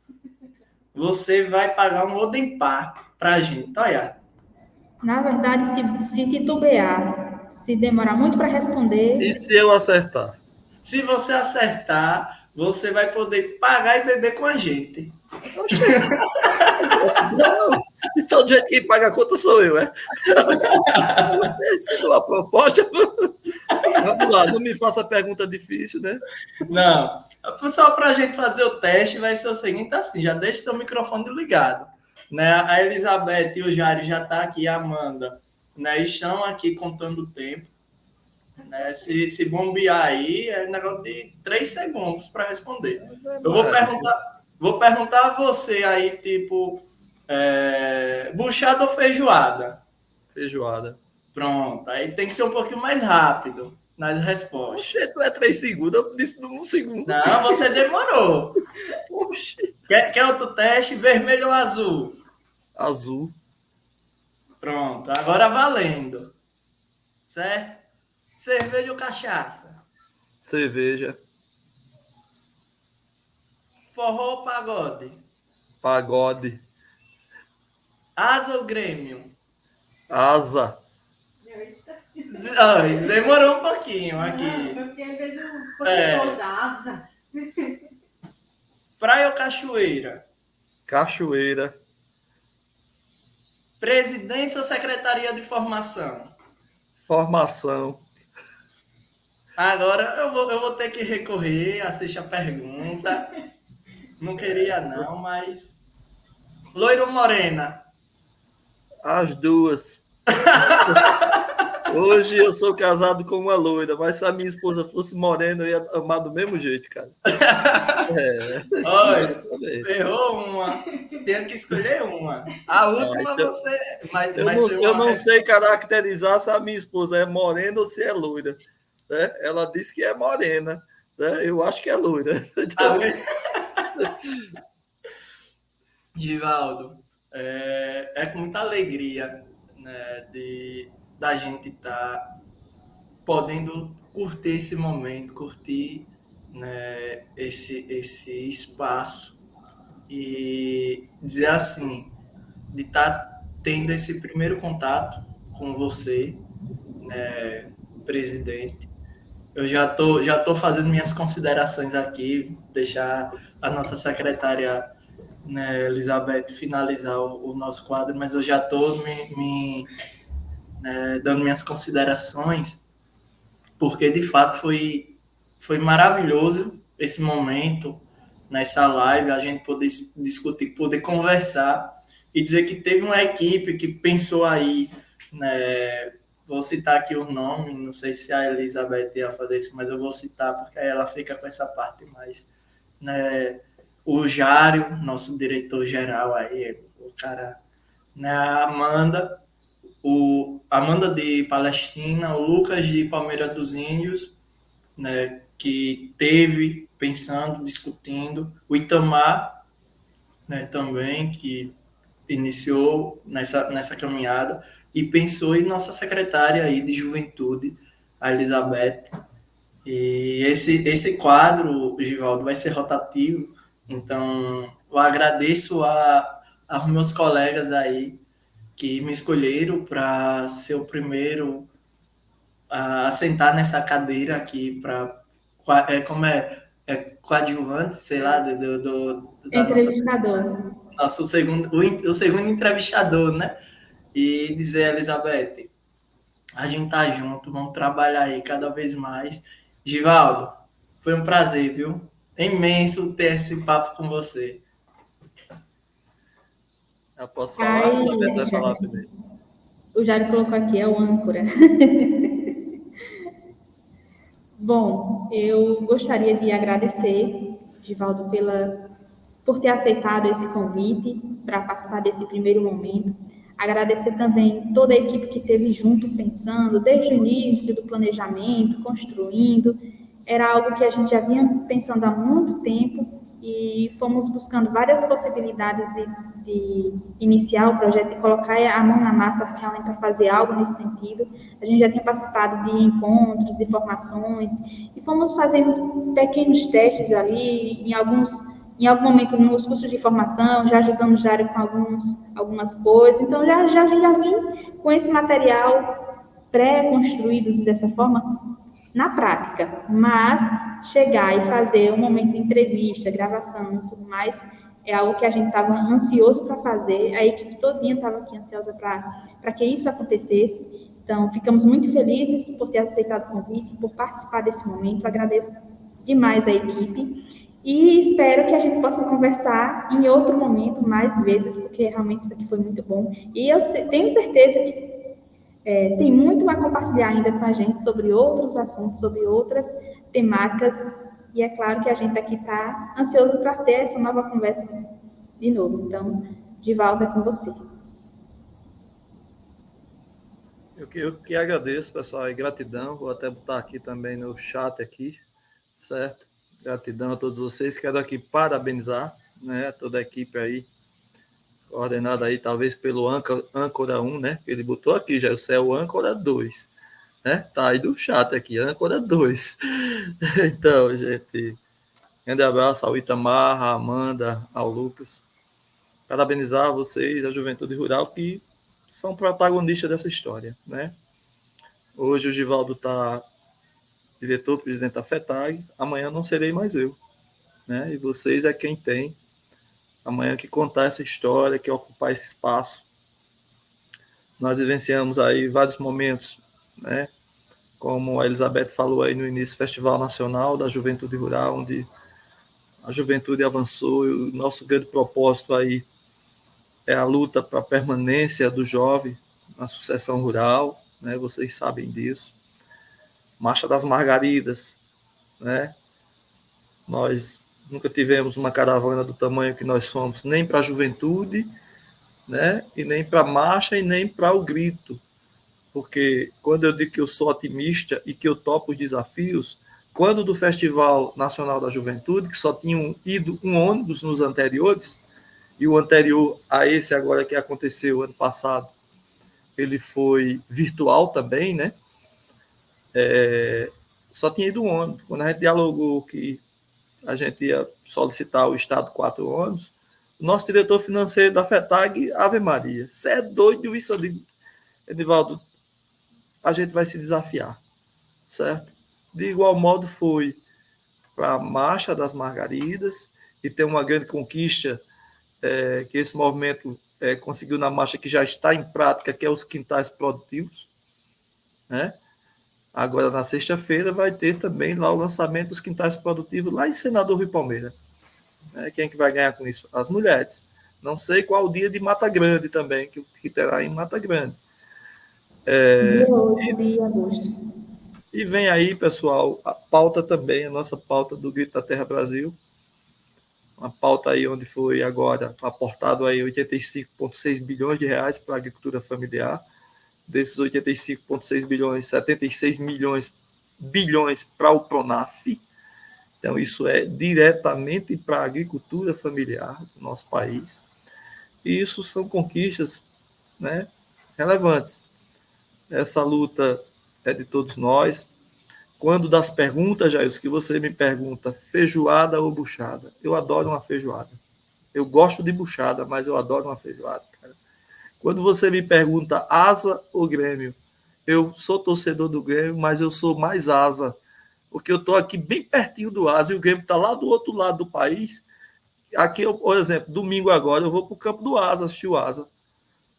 você vai pagar um Odempar pra gente. Olha. Na verdade, se titubear, se demorar muito para E responder, se eu acertar? Se você acertar, você vai poder pagar e beber com a gente. Oxê, não. De todo jeito quem paga a conta sou eu, é? Essa é uma proposta. Vamos lá, não me faça pergunta difícil, né? Não. Só para a gente fazer o teste, vai ser o seguinte, assim, já deixa seu microfone ligado. Né? A Elizabeth e o Jário já tá aqui, a Amanda, né? Estão aqui contando o tempo. Né? Se bombear aí, é negócio de 3 segundos para responder. Eu vou perguntar a você aí, tipo, buchada ou feijoada? Feijoada. Pronto, aí tem que ser um pouquinho mais rápido nas Oxê, respostas. não é 3 segundos, eu disse num segundo. Não, você demorou. Oxê. Quer outro teste? Vermelho ou azul? Azul. Pronto, agora valendo. Certo? Cerveja ou cachaça? Cerveja. Forró ou pagode? Pagode. Asa ou Grêmio? Asa. Ai, demorou um pouquinho aqui. Porque às vezes eu asa. Praia ou cachoeira? Cachoeira. Presidência ou Secretaria de Formação? Formação. Agora eu vou ter que recorrer a sexta pergunta. Não queria não, mas... Loiro ou morena? As duas. Hoje eu sou casado com uma loira, mas se a minha esposa fosse morena, eu ia amar do mesmo jeito, cara. Olha, errou uma. Tem que escolher uma. A última então, você... Mas eu não sei caracterizar se a minha esposa é morena ou se é loira. Né? Ela disse que é morena. Né? Eu acho que é loira. Então... Givaldo, é com muita alegria, né, da gente estar podendo curtir esse momento, curtir, né, esse espaço e dizer assim, de estar tendo esse primeiro contato com você, né, presidente. Eu já tô fazendo minhas considerações aqui, deixar a nossa secretária, né, Elizabeth, finalizar o nosso quadro, mas eu já estou dando minhas considerações, porque de fato foi maravilhoso esse momento, nessa live, a gente poder discutir, poder conversar e dizer que teve uma equipe que pensou aí, né, vou citar aqui o nome, não sei se a Elizabeth ia fazer isso, mas eu vou citar porque aí ela fica com essa parte mais, né, o Jário, nosso diretor-geral aí, o cara, né, a Amanda de Palestina, o Lucas de Palmeiras dos Índios, né, que teve pensando, discutindo, o Itamar, né, também, que iniciou nessa caminhada e pensou em nossa secretária aí de juventude, a Elizabeth. E esse quadro, Givaldo, vai ser rotativo, então eu agradeço aos meus colegas aí que me escolheram para ser o primeiro a sentar nessa cadeira aqui para como é coadjuvante, sei lá, da nossa Entrevistador. nosso segundo o segundo entrevistador, né? E dizer, Elizabeth, a gente tá junto, vamos trabalhar aí cada vez mais. Givaldo, foi um prazer, viu? É imenso ter esse papo com você. Eu posso falar? Ai, Elizabeth vai falar primeiro. o Jário colocou aqui, é o âncora. Bom, eu gostaria de agradecer, Givaldo, por ter aceitado esse convite para participar desse primeiro momento. Agradecer também toda a equipe que esteve junto, pensando, desde o início do planejamento, construindo. Era algo que a gente já vinha pensando há muito tempo e fomos buscando várias possibilidades de iniciar o projeto, de colocar a mão na massa realmente para fazer algo nesse sentido. A gente já tinha participado de encontros, de formações, e fomos fazendo pequenos testes ali, em algum momento nos cursos de formação, já ajudando o Jário com algumas coisas. Então, a gente já vim com esse material pré-construído dessa forma, na prática. Mas chegar e fazer um momento de entrevista, gravação e tudo mais, é algo que a gente estava ansioso para fazer, a equipe todinha estava aqui ansiosa para que isso acontecesse. Então, ficamos muito felizes por ter aceitado o convite, por participar desse momento. Agradeço demais a equipe e espero que a gente possa conversar em outro momento, mais vezes, porque realmente isso aqui foi muito bom. E eu tenho certeza que tem muito a compartilhar ainda com a gente sobre outros assuntos, sobre outras temáticas. E é claro que a gente aqui está ansioso para ter essa nova conversa de novo. Então, Givaldo, é com você. Eu que agradeço, pessoal, e gratidão. Vou até botar aqui também no chat aqui, certo? Gratidão a todos vocês. Quero aqui parabenizar, né, toda a equipe aí, coordenada aí talvez pelo âncora 1, né? Ele botou aqui, já é o âncora 2, né? Tá aí do chat aqui, âncora 2. Então, gente, grande abraço ao Itamar, à Amanda, ao Lucas. Parabenizar vocês, a Juventude Rural, que são protagonistas dessa história, né? Hoje o Givaldo está diretor-presidente da FETAG, amanhã não serei mais eu, né? E vocês é quem tem amanhã que contar essa história, que ocupar esse espaço. Nós vivenciamos aí vários momentos, né? Como a Elizabeth falou aí no início, Festival Nacional da Juventude Rural, onde a juventude avançou e o nosso grande propósito aí é a luta para a permanência do jovem na sucessão rural, né? Vocês sabem disso. Marcha das Margaridas, né? Nós nunca tivemos uma caravana do tamanho que nós somos, nem para a juventude, né? E nem para a marcha e nem para o grito. Porque quando eu digo que eu sou otimista e que eu topo os desafios, quando do Festival Nacional da Juventude, que só tinham ido um ônibus nos anteriores, e o anterior a esse agora que aconteceu ano passado, ele foi virtual também, né? só tinha ido um ônibus. Quando a gente dialogou que a gente ia solicitar ao Estado 4 ônibus, o nosso diretor financeiro da FETAG, Ave Maria, você é doido isso? Eu digo, Edivaldo, a gente vai se desafiar, certo? De igual modo foi para a Marcha das Margaridas, e tem uma grande conquista que esse movimento conseguiu na marcha, que já está em prática, que é os quintais produtivos, né? Agora, na sexta-feira, vai ter também lá o lançamento dos quintais produtivos, lá em Senador Rui Palmeira. Quem é que vai ganhar com isso? As mulheres. Não sei qual o dia de Mata Grande também, que terá em Mata Grande. Dia 8 de agosto. E vem aí, pessoal, a pauta também, a nossa pauta do Grito da Terra Brasil. Uma pauta aí onde foi agora aportado aí 85,6 bilhões de reais para a agricultura familiar. Desses 85,6 bilhões, 76 bilhões para o PRONAF. Então, isso é diretamente para a agricultura familiar do nosso país. E isso são conquistas, né, relevantes. Essa luta é de todos nós. Quando das perguntas, Jair, que você me pergunta, feijoada ou buchada? Eu adoro uma feijoada. Eu gosto de buchada, mas eu adoro uma feijoada, cara. Quando você me pergunta asa ou Grêmio, eu sou torcedor do Grêmio, mas eu sou mais asa, porque eu estou aqui bem pertinho do asa e o Grêmio está lá do outro lado do país. Aqui, por exemplo, domingo agora, eu vou para o campo do asa, assistir o asa.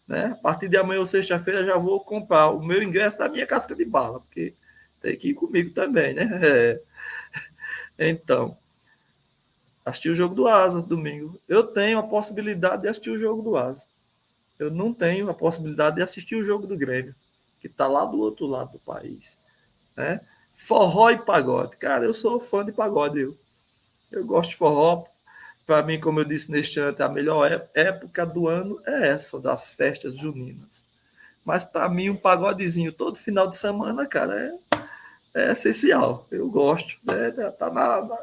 Né? A partir de amanhã ou sexta-feira já vou comprar o meu ingresso da minha casca de bala, porque tem que ir comigo também, né? Então, assistir o jogo do asa domingo. Eu tenho a possibilidade de assistir o jogo do asa. Eu não tenho a possibilidade de assistir o jogo do Grêmio, que está lá do outro lado do país. Né? Forró e pagode. Cara, eu sou fã de pagode. Eu gosto de forró. Para mim, como eu disse neste ano, a melhor época do ano é essa, das festas juninas. Mas para mim, um pagodezinho todo final de semana, cara, é essencial. Eu gosto. Né?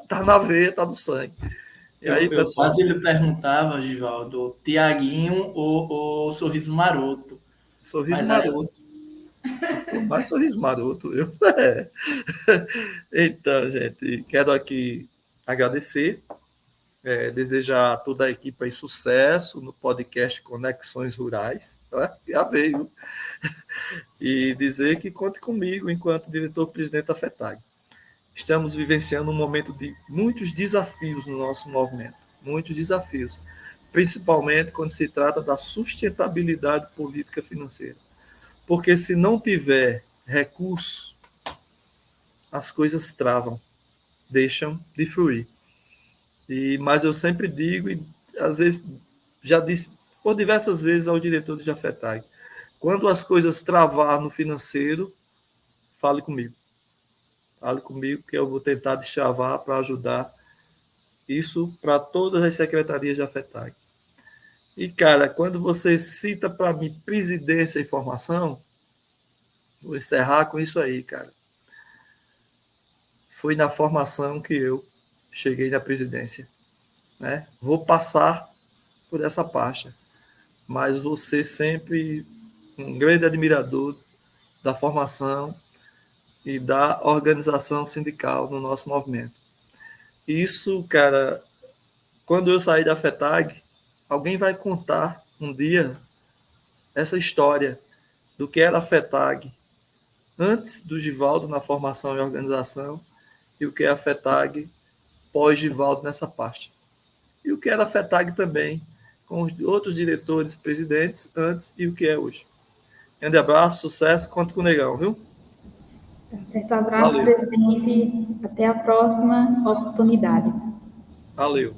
Tá na veia, tá no sangue. E aí, eu quase lhe perguntava, Givaldo, Tiaguinho ou Sorriso Maroto? Sorriso Maroto. Mais Sorriso Maroto, eu. Então, gente, quero aqui agradecer, desejar a toda a equipe aí sucesso no podcast Conexões Rurais. Né? Já veio. E dizer que conte comigo enquanto diretor-presidente da FETAG. Estamos vivenciando um momento de muitos desafios no nosso movimento, muitos desafios, principalmente quando se trata da sustentabilidade política financeira. Porque se não tiver recurso, as coisas travam, deixam de fluir. Mas eu sempre digo, e às vezes já disse por diversas vezes ao diretor da FETAG, quando as coisas travar no financeiro, fale comigo. Fale comigo que eu vou tentar destravar para ajudar isso para todas as secretarias da FETAG. E, cara, quando você cita para mim presidência e formação, vou encerrar com isso aí, cara. Foi na formação que eu cheguei na presidência. Né? Vou passar por essa pasta, mas vou ser sempre um grande admirador da formação e da organização sindical no nosso movimento. Isso, cara, quando eu sair da FETAG, alguém vai contar um dia essa história do que era a FETAG antes do Givaldo na formação e organização e o que é a FETAG pós-Givaldo nessa parte. E o que era a FETAG também, com os outros diretores, presidentes, antes e o que é hoje. Grande abraço, sucesso, conta com o Negão, viu? Tá certo, abraço, valeu. Presidente. Até a próxima oportunidade. Valeu.